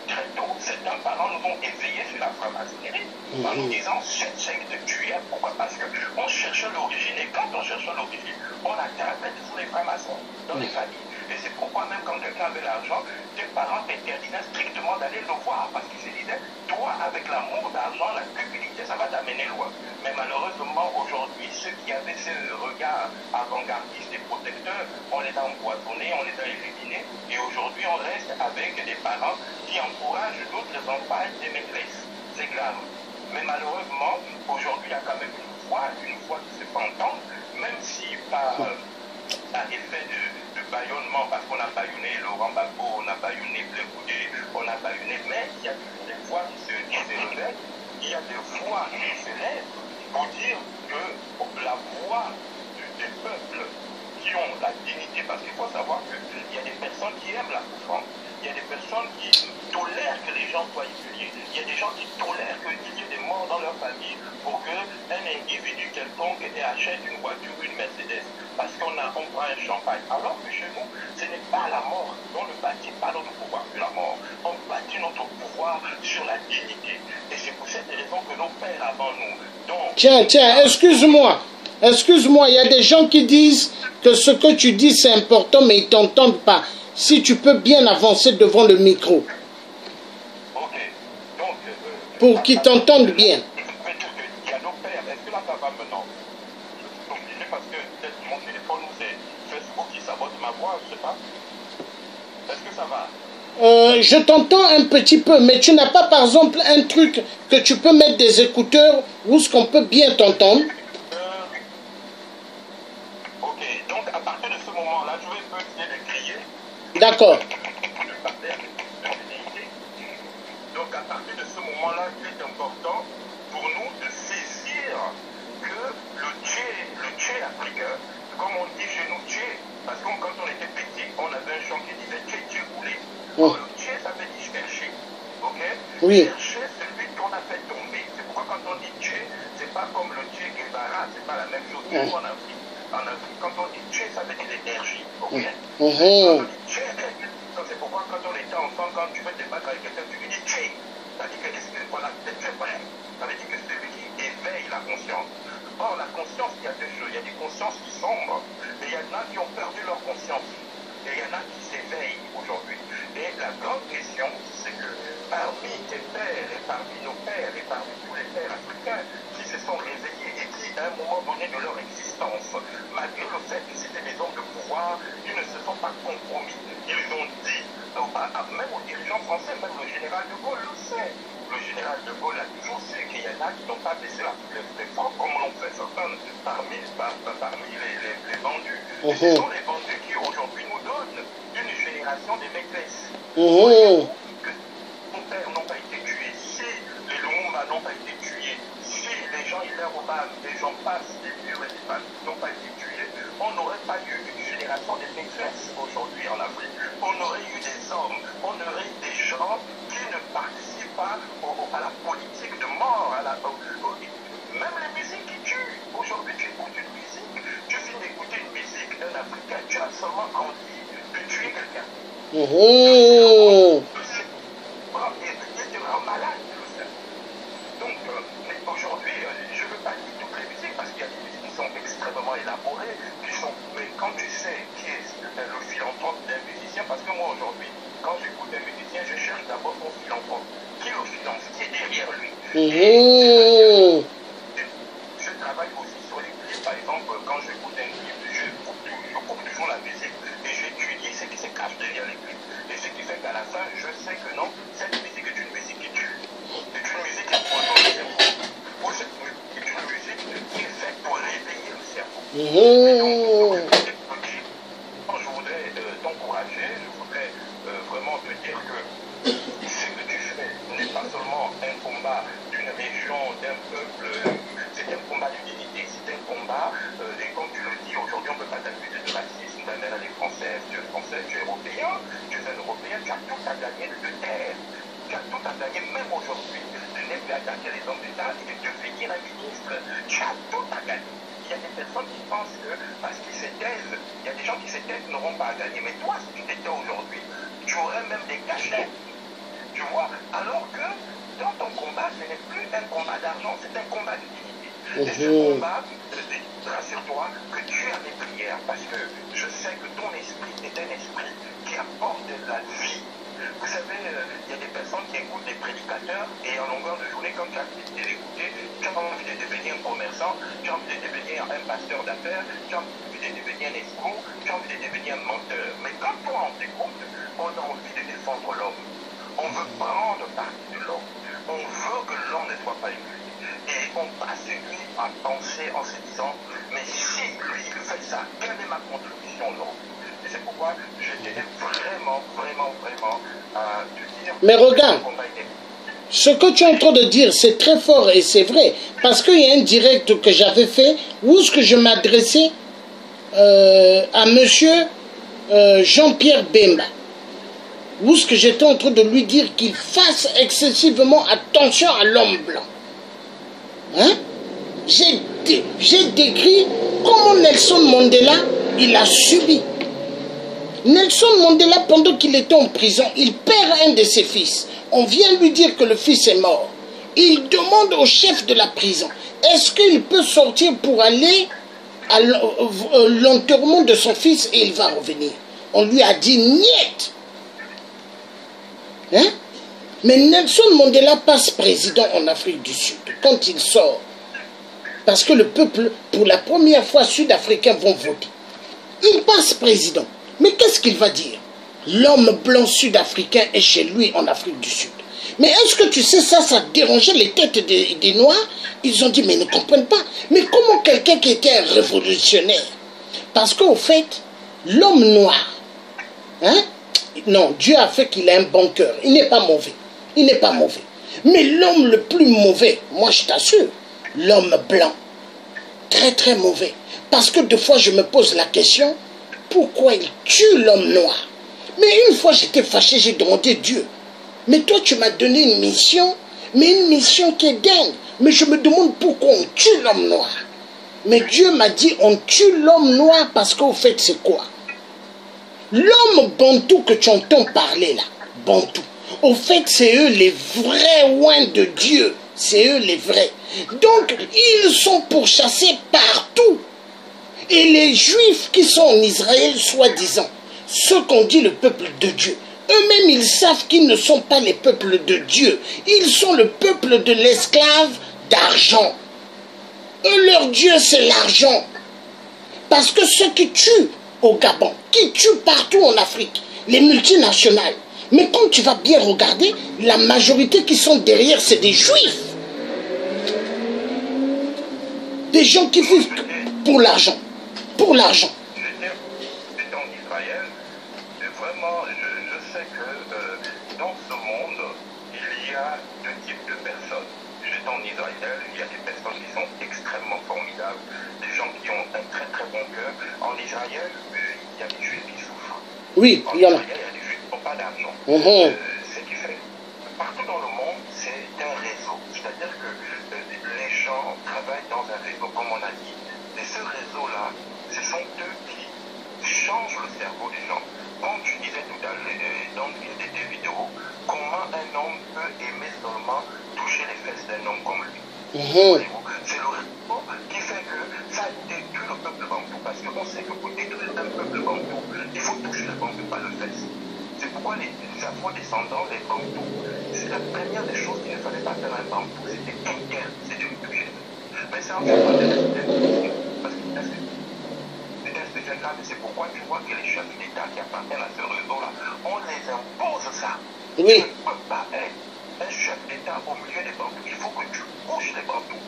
très tôt, certains parents nous ont éveillés sur la franc-maçonnerie en nous disant cette secte tuée. Pourquoi? Parce qu'on cherchait l'origine. Et quand on cherchait l'origine, on attrapait tous les francs-maçons dans les familles. Et c'est pourquoi même quand quelqu'un avait l'argent, tes parents t'interdisaient strictement d'aller le voir. Parce qu'ils se disaient, toi, avec l'amour d'argent, la cupidité, ça va t'amener loin. Mais malheureusement, aujourd'hui, ceux qui avaient ce regard avant-gardiste et protecteur, on les a empoisonnés, on les a éliminés. Et aujourd'hui, on reste avec des parents qui encouragent d'autres enfants à être des maîtresses. C'est grave. Mais malheureusement, aujourd'hui, il y a quand même une voix qui se fait entendre, même si par effet de bâillonnement, parce qu'on a bâillonné Laurent Gbagbo, on a bâillonné Blé Goudé, on a bâillonné, mais il y a toujours des voix qui se relèvent, il y a des voix qui se lèvent pour dire que la voix des peuples qui ont la dignité, parce qu'il faut savoir qu'il y a des personnes qui aiment la souffrance, il y a des personnes qui tolèrent que les gens soient humiliés, il y a des gens qui tolèrent qu'il y ait des morts dans leur famille pour qu'un individu quelconque achète une voiture, une Mercedes, parce qu'on prend un champagne. Alors que chez nous, ce n'est pas la mort. On ne bâtit pas notre pouvoir sur la mort. On bâtit notre pouvoir sur la dignité. Et c'est pour cette raison que nos pères avant nous... Donc, tiens, excuse-moi, il y a des gens qui disent que ce que tu dis c'est important, mais ils ne t'entendent pas. Si tu peux bien avancer devant le micro. Ok. Donc... pour qu'ils t'entendent bien. Il y a nos pères. Est-ce que là, ça va maintenant? Je suis obligé parce que peut-être mon téléphone ou c'est Facebook qui sabote ma voix, je ne sais pas. Est-ce que ça va? Je t'entends un petit peu, mais tu n'as pas par exemple un truc que tu peux mettre des écouteurs où ce qu'on peut bien t'entendre? Ok, donc à partir de ce moment-là, je vais essayer de crier. D'accord. Donc à partir de ce moment-là, il est important pour nous de saisir que le tché africain, comme on dit chez nous tché, parce que quand on était petit, on avait un chant qui disait tché tché roulé. Oh. Le tché, ça veut dire chercher. Ok? Oui. Chercher celui qu'on a fait tomber. C'est pourquoi quand on dit tché, c'est pas comme le tché Guevara, c'est pas la même chose que nous en Afrique. En Afrique, quand on dit tché, ça veut dire l'énergie. Ok? Quand on dit tché, c'est pourquoi quand on était enfant, quand tu veux te battre avec quelqu'un, tu lui dis tché. Ça veut dire que voilà, c'est très vrai. Ça veut dire que c'est celui qui éveille la conscience. Or, la conscience, il y a deux choses. Il y a des consciences qui sombrent, et il y en a qui ont perdu leur conscience. Et il y en a qui s'éveillent aujourd'hui. Et la grande question, c'est que parmi tes pères et parmi nos pères et parmi tous les pères africains qui se sont réveillés et qui, à un moment donné de leur existence, malgré le fait que c'était des hommes de pouvoir, ils ne se sont pas compromis. Ils ont dit, même aux dirigeants français, même le général de Gaulle le sait. Le général de Gaulle a toujours su qu'il y en a qui n'ont pas baissé les francs, comme l'ont fait certains parmi les bandits. Et ce sont les bandits qui aujourd'hui nous donnent une génération de maîtresses. Nos pères n'ont pas été tués, si les Lumumba n'ont pas été tués, si les gens Hilaire-Obama, les gens passent, les vieux et les passent n'ont pas été tués, on n'aurait pas eu une génération de maîtresses aujourd'hui en Afrique. On aurait eu des hommes, on aurait eu des gens qui ne participent pas à la politique de mort, même les musiques qui tuent. Aujourd'hui, tu écoutes une musique, tu finis d'écouter une musique d'un Africain, tu as seulement envie de tuer quelqu'un. Il te rend malade, tout ça. Donc, aujourd'hui, je ne veux pas dire toutes les musiques parce qu'il y a des musiques qui sont extrêmement élaborées, mais quand tu sais qui est le philanthrope d'un musicien, parce que moi aujourd'hui, quand j'écoute un musicien, je cherche d'abord son philanthrope. Qui le finance, qui est derrière lui. Je travaille aussi sur les clips, par exemple, quand j'écoute un clip, je coupe toujours la musique et j'étudie ce qui se cache derrière les clips. Et ce qui fait qu'à la fin, je sais que non, cette musique est une musique qui tue. C'est une musique qui poisonne le cerveau. Ou c'est une musique qui est faite pour réveiller le cerveau. Et donc, je voudrais t'encourager, je voudrais vraiment te dire que ce que tu fais n'est pas seulement un combat d'une région, d'un peuple, c'est un combat d'unité, c'est un combat, et comme tu le dis, aujourd'hui on ne peut pas t'accuser de racisme, d'un elle est française, tu es français, tu es européen, tu es un européen, tu as tout à gagner de terre, tu as tout à gagner, même aujourd'hui, tu n'es plus attaquer les hommes d'État et de devenir un ministre, tu as tout à gagner. Il y a des personnes qui pensent que parce qu'ils se taisent, il y a des gens qui se taisent n'auront pas à gagner, mais toi, si tu t'étais aujourd'hui, tu aurais même des cachets. Tu vois, alors que dans ton combat, ce n'est plus un combat d'argent, c'est un combat d'utilité. Et ce combat, rassure-toi que Dieu a des prières, parce que je sais que ton esprit est un esprit qui apporte de la vie. Vous savez, il y a des personnes qui écoutent des prédicateurs et en longueur de journée, comme tu as envie de l'écouter, tu as envie de devenir un commerçant, tu as envie de devenir un pasteur d'affaires, tu as envie de devenir un escroc, tu as envie de devenir un menteur. Mais quand toi on t'écoute, on a envie de défendre l'homme. On veut prendre partie de l'homme. On veut que l'homme ne soit pas humilié. Et on passe une nuit à penser en se disant, mais si lui il fait ça, quelle est ma contribution l'homme? Et c'est pourquoi je tenais vraiment à te dire... Mais regarde, ce que tu es en train de dire, c'est très fort et c'est vrai. Parce qu'il y a un direct que j'avais fait où ce que je m'adressais à monsieur Jean-Pierre Bemba. Où ce que j'étais en train de lui dire qu'il fasse excessivement attention à l'homme blanc. Hein? J'ai décrit comment Nelson Mandela, il a subi. Nelson Mandela, pendant qu'il était en prison, il perd un de ses fils. On vient lui dire que le fils est mort. Il demande au chef de la prison, est-ce qu'il peut sortir pour aller à l'enterrement de son fils et il va revenir? On lui a dit niet. Hein? Mais Nelson Mandela passe président en Afrique du Sud quand il sort. Parce que le peuple, pour la première fois, sud-africains vont voter. Il passe président. Mais qu'est-ce qu'il va dire? L'homme blanc sud-africain est chez lui en Afrique du Sud. Mais est-ce que tu sais, ça dérangeait les têtes des Noirs? Ils ont dit, mais ils ne comprennent pas. Mais comment quelqu'un qui était un révolutionnaire? Parce qu'au fait, l'homme noir, hein? Non, Dieu a fait qu'il a un bon cœur. Il n'est pas mauvais. Il n'est pas mauvais. Mais l'homme le plus mauvais, moi je t'assure, l'homme blanc, très très mauvais. Parce que des fois je me pose la question, pourquoi il tue l'homme noir? Mais une fois j'étais fâché, j'ai demandé Dieu, mais toi tu m'as donné une mission, mais une mission qui est dingue. Mais je me demande pourquoi on tue l'homme noir. Mais Dieu m'a dit, on tue l'homme noir parce qu'au fait c'est quoi? L'homme bantou que tu entends parler là, bantou, au fait c'est eux les vrais oins de Dieu, c'est eux les vrais. Donc ils sont pourchassés partout. Et les juifs qui sont en Israël, soi-disant, ceux qu'on dit le peuple de Dieu, eux-mêmes, ils savent qu'ils ne sont pas les peuples de Dieu. Ils sont le peuple de l'esclave d'argent. Eux, leur Dieu, c'est l'argent. Parce que ceux qui tuent au Gabon, qui tuent partout en Afrique, les multinationales, mais quand tu vas bien regarder, la majorité qui sont derrière, c'est des juifs. Des gens qui vivent pour l'argent. Pour l'argent. J'étais en Israël, et vraiment, je sais que dans ce monde, il y a deux types de personnes. J'étais en Israël, il y a des personnes qui sont extrêmement formidables, des gens qui ont un très très bon cœur. En Israël, il y a des juifs qui souffrent. Oui, En il y en a. Israël, il y a des juifs qui n'ont pas d'argent. Ce qui fait, partout dans le monde, c'est un réseau. C'est-à-dire que les gens travaillent dans un réseau, comme on a dit. Et ce réseau-là, ce sont eux qui changent le cerveau des gens. Comme tu disais tout à l'heure, dans une des vidéos, comment un homme peut aimer seulement toucher les fesses d'un homme comme lui. C'est le réseau qui fait que ça détruit le peuple bantou. Parce qu'on sait que pour détruire un peuple bantou, il faut toucher le bantou, pas le fesse. C'est pourquoi les afro-descendants, les bantous, c'est la première des choses qu'il ne fallait pas faire un bantou, c'était une guerre, c'était de toucher. Mais ça en fait pas de respect. Parce que c'est un spécial grave, et c'est pourquoi tu vois que les chefs d'État qui appartiennent à ce réseau-là, on les impose ça. Oui. Tu ne peux pas être un chef d'État au milieu des bantous, il faut que tu couches les bantous.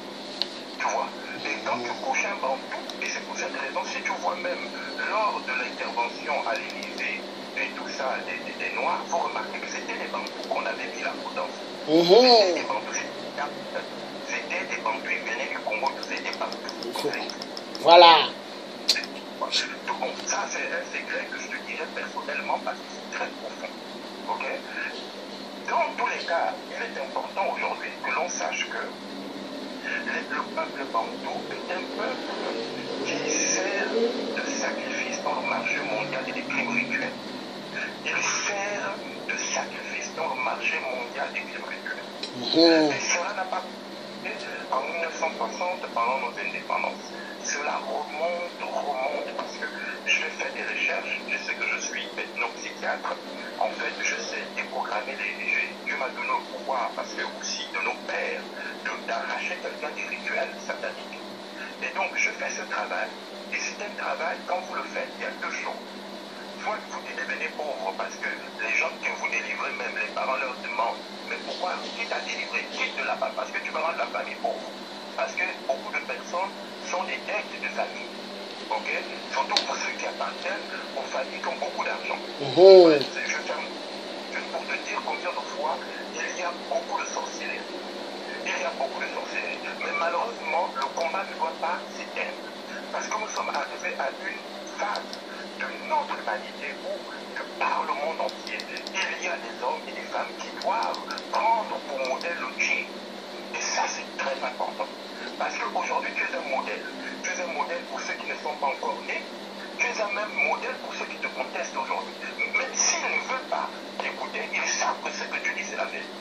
Tu vois. Et quand tu couches un bantou, et c'est pour cette raison, si tu vois même lors de l'intervention à l'Élysée et tout ça, des Noirs, il faut remarquer que c'était des bantous qu'on avait mis là pour danser. C'était des bantous, c'était des bantous, ils venaient du Congo, c'était des bantous. Voilà. Bon, ça c'est un secret que je te dirais personnellement parce que c'est très profond. Ok? Dans tous les cas, il est important aujourd'hui que l'on sache que le peuple bantou est un peuple qui sert de sacrifice dans le marché mondial des crimes rituels. Il sert de sacrifice dans le marché mondial des crimes rituels. Et cela n'a pas en 1960 pendant nos indépendances. Cela remonte parce que je vais faire des recherches, je sais que je suis ethnopsychiatre, en fait je sais déprogrammer Dieu m'a donné le pouvoir parce que aussi de nos pères d'arracher quelqu'un des rituels sataniques. Et donc je fais ce travail, et c'est un travail, quand vous le faites, il y a deux choses. Soit vous devenez pauvre parce que les gens que vous délivrez, même les parents leur demandent, mais pourquoi qui t'a délivré, quitte de là-bas, parce que tu vas rendre la famille pauvre. Parce que beaucoup de personnes sont des têtes de famille. Ok? Surtout pour ceux qui appartiennent aux familles qui ont beaucoup d'argent. Je ferme. Juste pour te dire combien de fois il y a beaucoup de sorcellerie. Il y a beaucoup de sorcellerie. Mais malheureusement, le combat ne doit pas s'éteindre. Parce que nous sommes arrivés à une phase de notre humanité où, de par le monde entier, il y a des hommes et des femmes qui doivent prendre pour modèle le Dieu. Et ça, c'est très important. Parce qu'aujourd'hui, tu es un modèle. Tu es un modèle pour ceux qui ne sont pas encore nés. Tu es un même modèle pour ceux qui te contestent aujourd'hui. Même s'ils ne veulent pas t'écouter, ils savent que ce que tu dis, c'est la vérité.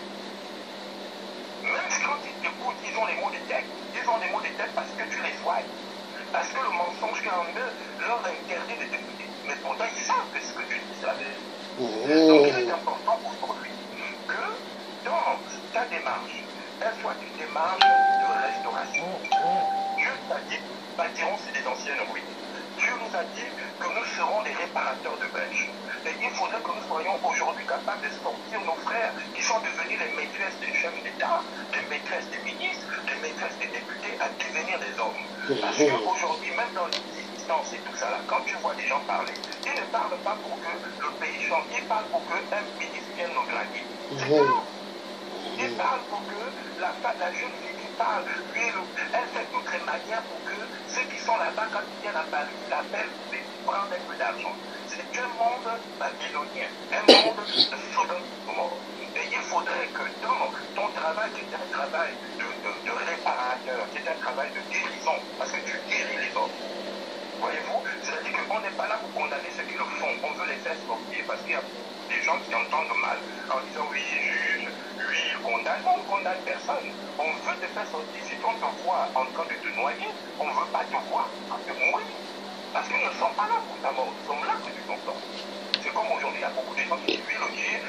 Même quand ils t'écoutent, ils ont les mots de tête. Ils ont les mots de tête parce que tu les soignes. Parce que le mensonge qui est en eux leur interdit de t'écouter. Mais pourtant, ils savent que ce que tu dis, c'est la vérité. Donc, il est important aujourd'hui que dans ta démarche, elle soit une démarche de restauration. Dieu nous a dit, bâtirons c'est des anciennes ruines. Dieu nous a dit que nous serons des réparateurs de brèches. Et il faudrait que nous soyons aujourd'hui capables de sortir nos frères qui sont devenus les maîtresses des chefs d'État, les maîtresses des ministres, les maîtresses des députés, à devenir des hommes. Parce qu'aujourd'hui, même dans l'existence et tout ça, là, quand tu vois des gens parler, ils ne parlent pas pour que le pays change, ils parlent pour qu'un ministre vienne nous glaner. C'est ça. Ils parlent pour que la jeune fille qui parle, lui, elle fait d'autres manières pour que ceux qui sont là-bas, quand ils viennent à Paris, ils l'appellent pour prendre un peu d'argent. C'est un monde babylonien, un monde de Sodome et Gomorrhe. Et il faudrait que dans ton travail, qui est un travail de réparateur, qui est un travail de guérison, parce que tu guéris les hommes. Voyez-vous, c'est-à-dire qu'on n'est pas là pour condamner ceux qui le font, on veut les faire sortir, parce qu'il y a des gens qui entendent mal en disant oui, il juge, lui, il condamne. On ne condamne personne. On veut te faire sortir. Si on te voit en train de te noyer, on ne veut pas te voir en train de mourir. Parce qu'ils ne sont pas là pour ta mort, nous sommes là que tu t'entends. C'est comme aujourd'hui, il y a beaucoup de gens qui disent oui, le Dieu,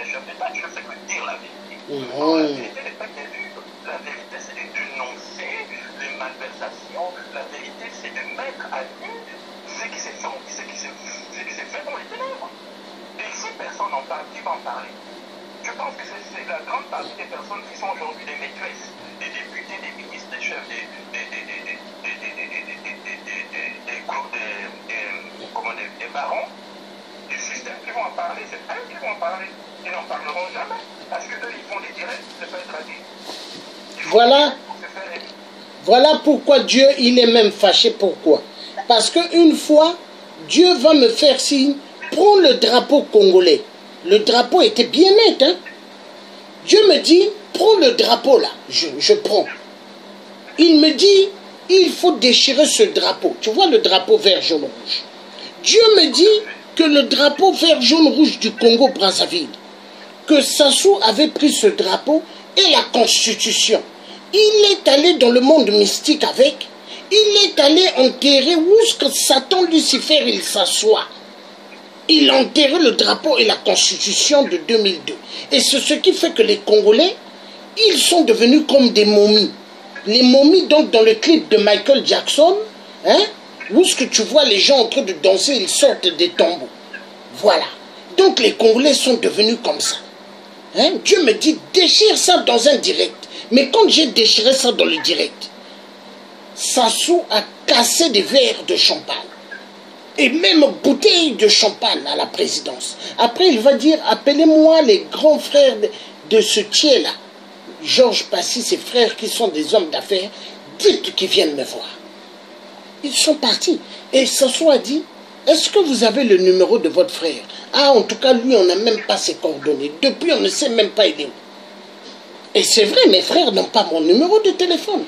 des chefs d'État. Dieu fait que dire la vérité. La vérité n'est pas qu'elle vue. La vérité, c'est de dénoncer les malversations. La vérité, c'est de mettre à nu ce qui s'est fait dans les ténèbres. Et si personne n'en parle, qui va en parler? Je pense que c'est la grande partie des personnes qui sont aujourd'hui des maîtresses, des députés, des ministres, des chefs, des barons du système qui vont en parler. C'est eux qui vont en parler. Ils n'en parleront jamais. Parce qu'eux, ils font des directs, c'est pas être dit. Voilà pourquoi Dieu, il est même fâché. Pourquoi? Parce qu'une fois, Dieu va me faire signe, prends le drapeau congolais. Le drapeau était bien net. Hein? Dieu me dit, prends le drapeau là. Je prends. Il me dit, il faut déchirer ce drapeau. Tu vois le drapeau vert, jaune, rouge. Dieu me dit que le drapeau vert, jaune, rouge du Congo-Brazzaville, que Sassou avait pris ce drapeau et la Constitution. Il est allé dans le monde mystique avec. Il est allé enterrer où est-ce que Satan, Lucifer, il s'assoit. Il a enterré le drapeau et la Constitution de 2002. Et c'est ce qui fait que les Congolais, ils sont devenus comme des momies. Les momies, donc, dans le clip de Michael Jackson, hein, où est-ce que tu vois les gens en train de danser, ils sortent des tombeaux. Voilà. Donc, les Congolais sont devenus comme ça. Hein? Dieu me dit, déchire ça dans un direct. Mais quand j'ai déchiré ça dans le direct, Sassou a cassé des verres de champagne. Et même bouteilles de champagne à la présidence. Après, il va dire, appelez-moi les grands frères de ce tiers-là. Georges Passy, ses frères qui sont des hommes d'affaires, dites qu'ils viennent me voir. Ils sont partis. Et Sassou a dit, est-ce que vous avez le numéro de votre frère? Ah, en tout cas, lui, on n'a même pas ses coordonnées. Depuis, on ne sait même pas il est où. Et c'est vrai, mes frères n'ont pas mon numéro de téléphone.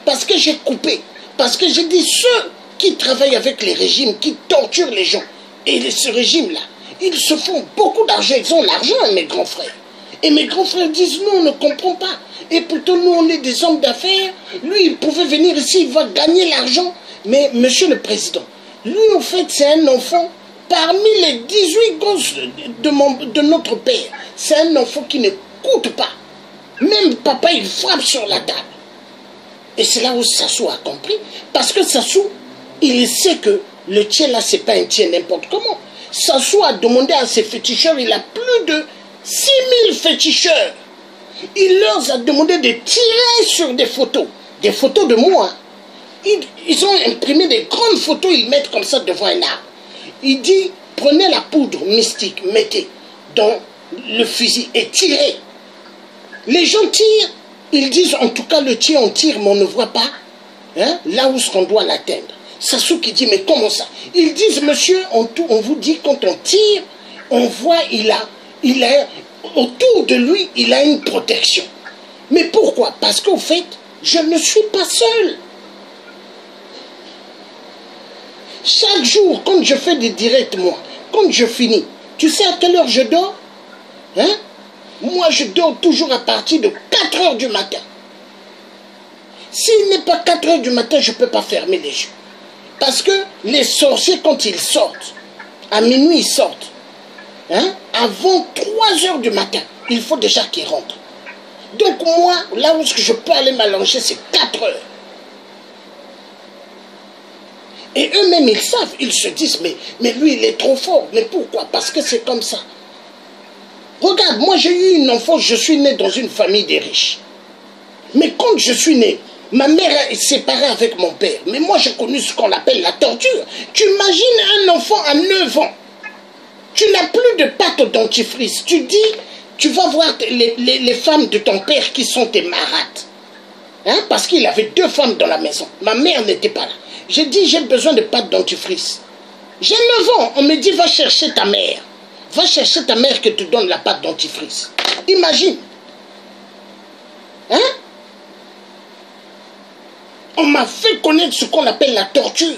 Parce que j'ai coupé. Parce que j'ai dit, ceux qui travaillent avec les régimes, qui torturent les gens, et ce régime-là, ils se font beaucoup d'argent. Ils ont l'argent, mes grands frères. Et mes grands frères disent, nous, on ne comprend pas. Et pourtant, nous, on est des hommes d'affaires. Lui, il pouvait venir ici, il va gagner l'argent. Mais, monsieur le président, lui, en fait, c'est un enfant parmi les 18 gosses de notre père. C'est un enfant qui ne coûte pas. Même papa, il frappe sur la table. Et c'est là où Sassou a compris. Parce que Sassou, il sait que le tien là, c'est pas un tien n'importe comment. Sassou a demandé à ses féticheurs, il a plus de 6000 féticheurs. Il leur a demandé de tirer sur des photos de moi. Ils ont imprimé des grandes photos, ils mettent comme ça devant un arbre. Il dit, prenez la poudre mystique, mettez dans le fusil et tirez. Les gens tirent, ils disent, en tout cas le tir, on tire, mais on ne voit pas hein, là où on doit l'atteindre. Sassou qui dit, mais comment ça? Ils disent, monsieur, on vous dit, quand on tire, on voit, il a, autour de lui, il a une protection. Mais pourquoi? Parce qu'au fait, je ne suis pas seul. Chaque jour, quand je fais des directs, moi, quand je finis, tu sais à quelle heure je dors? Hein? Moi, je dors toujours à partir de 4 heures du matin. S'il n'est pas 4 heures du matin, je ne peux pas fermer les yeux. Parce que les sorciers, quand ils sortent, à minuit, ils sortent. Hein? Avant 3 heures du matin, il faut déjà qu'ils rentrent. Donc moi, là où je peux aller m'allonger, c'est 4 heures. Et eux-mêmes, ils savent, ils se disent, mais lui, il est trop fort. Mais pourquoi? Parce que c'est comme ça. Regarde, moi, j'ai eu une enfance, je suis né dans une famille des riches. Mais quand je suis né, ma mère est séparée avec mon père. Mais moi, j'ai connu ce qu'on appelle la torture. Tu imagines un enfant à 9 ans. Tu n'as plus de pâte au dentifrice. Tu dis, tu vas voir les femmes de ton père qui sont tes marates. Hein? Parce qu'il avait 2 femmes dans la maison. Ma mère n'était pas là. J'ai dit, j'ai besoin de pâte dentifrice. J'ai 9 ans. On me dit, va chercher ta mère. Va chercher ta mère qui te donne la pâte dentifrice. Imagine. Hein? On m'a fait connaître ce qu'on appelle la torture.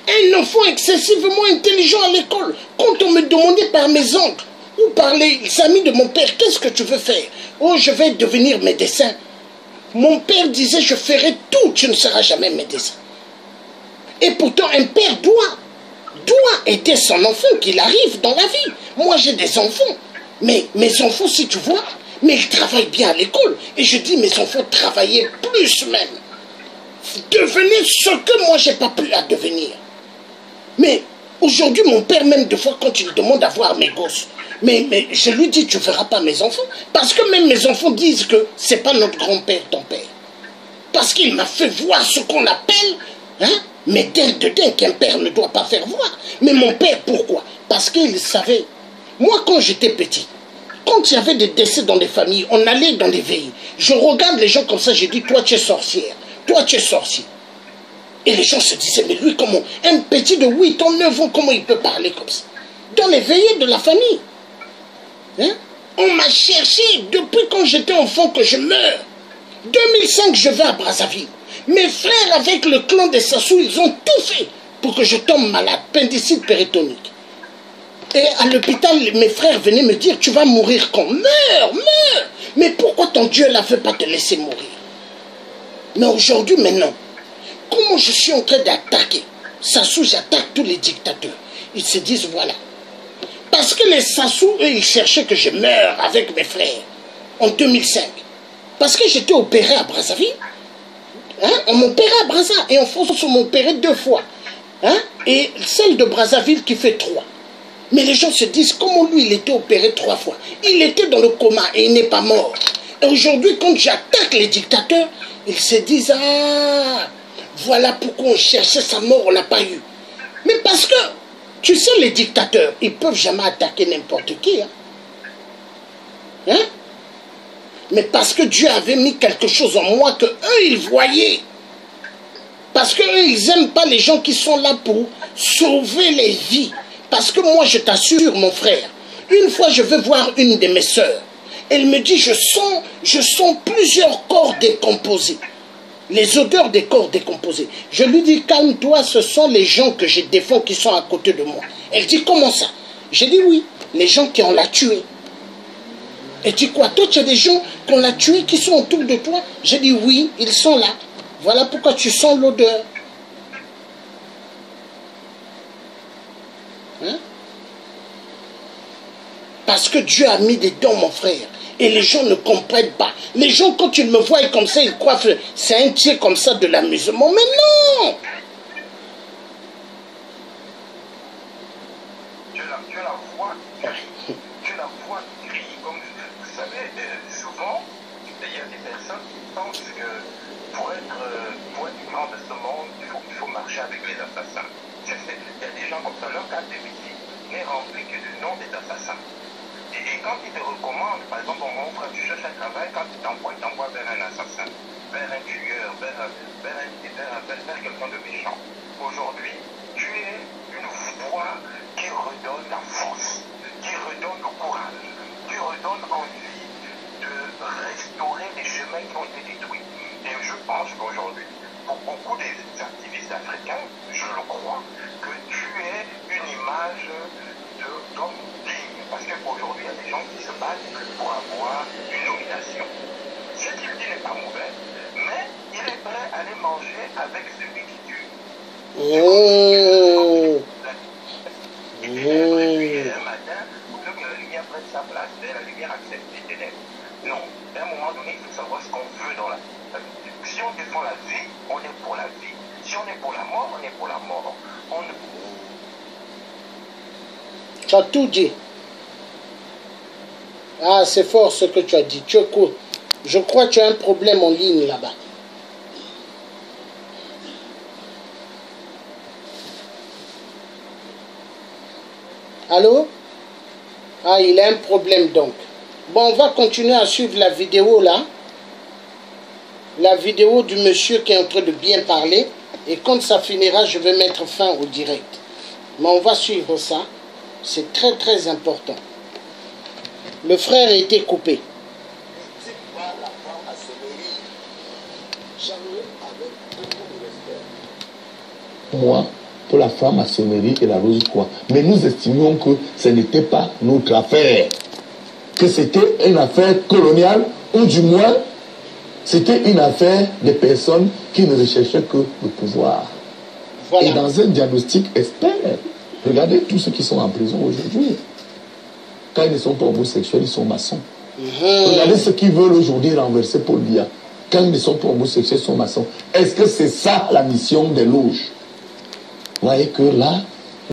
Un enfant excessivement intelligent à l'école. Quand on me demandait par mes oncles ou par les amis de mon père, qu'est-ce que tu veux faire? Oh, je vais devenir médecin. Mon père disait, je ferai tout, tu ne seras jamais médecin. Et pourtant, un père doit aider son enfant, qu'il arrive dans la vie. Moi, j'ai des enfants. Mais mes enfants, si tu vois, mais ils travaillent bien à l'école. Et je dis, mes enfants, travaillez plus même. Devenez ce que moi, je n'ai pas pu à devenir. Mais aujourd'hui, mon père, même deux fois, quand il demande à voir mes gosses, mais je lui dis, tu ne verras pas mes enfants. Parce que même mes enfants disent que ce n'est pas notre grand-père, ton père. Parce qu'il m'a fait voir ce qu'on appelle, mais de dingue qu'un père ne doit pas faire voir. Mais mon père, pourquoi? Parce qu'il savait. Moi, quand j'étais petit, quand il y avait des décès dans des familles, on allait dans des veillées. Je regarde les gens comme ça, je dis, toi tu es sorcière, toi tu es sorcier. Et les gens se disaient, mais lui, comment? Un petit de 8 ans, 9 ans, comment il peut parler comme ça? Dans les veillées de la famille. On m'a cherché depuis quand j'étais enfant que je meurs. 2005, je vais à Brazzaville. Mes frères, avec le clan des Sassou, ils ont tout fait pour que je tombe malade, appendicite péritonique. Et à l'hôpital, mes frères venaient me dire, tu vas mourir quand? Meurs, meurs. Mais pourquoi ton Dieu ne veut pas te laisser mourir? Mais aujourd'hui, maintenant, comment je suis en train d'attaquer Sassou, j'attaque tous les dictateurs. Ils se disent, voilà. Parce que les Sassou, eux, ils cherchaient que je meure avec mes frères en 2005. Parce que j'étais opéré à Brazzaville. On m'opérait à Brazzaville. Et en France, on m'opérait 2 fois. Et celle de Brazzaville qui fait 3. Mais les gens se disent, comment lui, il était opéré 3 fois? Il était dans le coma et il n'est pas mort. Et aujourd'hui, quand j'attaque les dictateurs, ils se disent, ah, voilà pourquoi on cherchait sa mort, on n'a pas eu. Mais parce que, tu sais, les dictateurs, ils ne peuvent jamais attaquer n'importe qui. Mais parce que Dieu avait mis quelque chose en moi que eux, ils voyaient. Parce qu'eux, ils n'aiment pas les gens qui sont là pour sauver les vies. Parce que moi, je t'assure, mon frère, une fois, je vais voir une de mes sœurs. Elle me dit, je sens plusieurs corps décomposés. Les odeurs des corps décomposés. Je lui dis, calme-toi, ce sont les gens que je défends qui sont à côté de moi. Elle dit, comment ça? J'ai dit, oui, les gens qui ont l'a tué. Elle dit, quoi? Toi, tu as des gens qu'on l'a tué qui sont autour de toi? J'ai dit, oui, ils sont là. Voilà pourquoi tu sens l'odeur. Parce que Dieu a mis des dons, mon frère. Et les gens ne comprennent pas. Les gens, quand ils me voient comme ça, ils croient que c'est un tir comme ça de l'amusement. Mais non! Dieu la voix qui crie. Comme vous savez, souvent, il y a des personnes qui pensent que pour être grand de ce monde, il faut marcher avec les assassins. Il y a des gens comme ça, leur carte de visite n'est remplie que du nom des assassins. Et quand il te recommande, par exemple, mon frère, tu cherches un travail, quand il t'envoie vers un assassin, vers un tueur, vers quelqu'un de méchant. Aujourd'hui, tu es une voix qui redonne la force, qui redonne le courage, qui redonne envie de restaurer les chemins qui ont été détruits. Et je pense qu'aujourd'hui, pour beaucoup des activistes africains, je le crois, que tu es une image d'homme digne. Parce qu'aujourd'hui, il y a des gens qui se battent pour avoir une nomination. Ce qu'il dit n'est pas mauvais, mais il est prêt à aller manger avec celui qui tue. Et puis, un matin, pour que la lumière prenne sa place, la lumière accepte les ténèbres. Non, à un moment donné, il faut savoir ce qu'on veut dans la vie. Si on défend la vie, on est pour la vie. Si on est pour la mort, on est pour la mort. Tu as tout dit. Ah, c'est fort ce que tu as dit. Je crois que tu as un problème en ligne là-bas. Allô? Ah, il a un problème donc. Bon, on va continuer à suivre la vidéo là. La vidéo du monsieur qui est en train de bien parler. Et quand ça finira, je vais mettre fin au direct. Mais on va suivre ça. C'est très très important. Le frère a été coupé. Moi, pour la franc-maçonnerie et la rose croix. Mais nous estimions que ce n'était pas notre affaire. Que c'était une affaire coloniale, ou du moins, c'était une affaire des personnes qui ne recherchaient que le pouvoir. Voilà. Et dans un diagnostic expert, regardez tous ceux qui sont en prison aujourd'hui. Quand ils ne sont pas homosexuels, ils sont maçons. Regardez ce qu'ils veulent aujourd'hui renverser Paul Biya. Quand ils ne sont pas homosexuels, ils sont maçons. Est-ce que c'est ça la mission des loges? Vous voyez que là,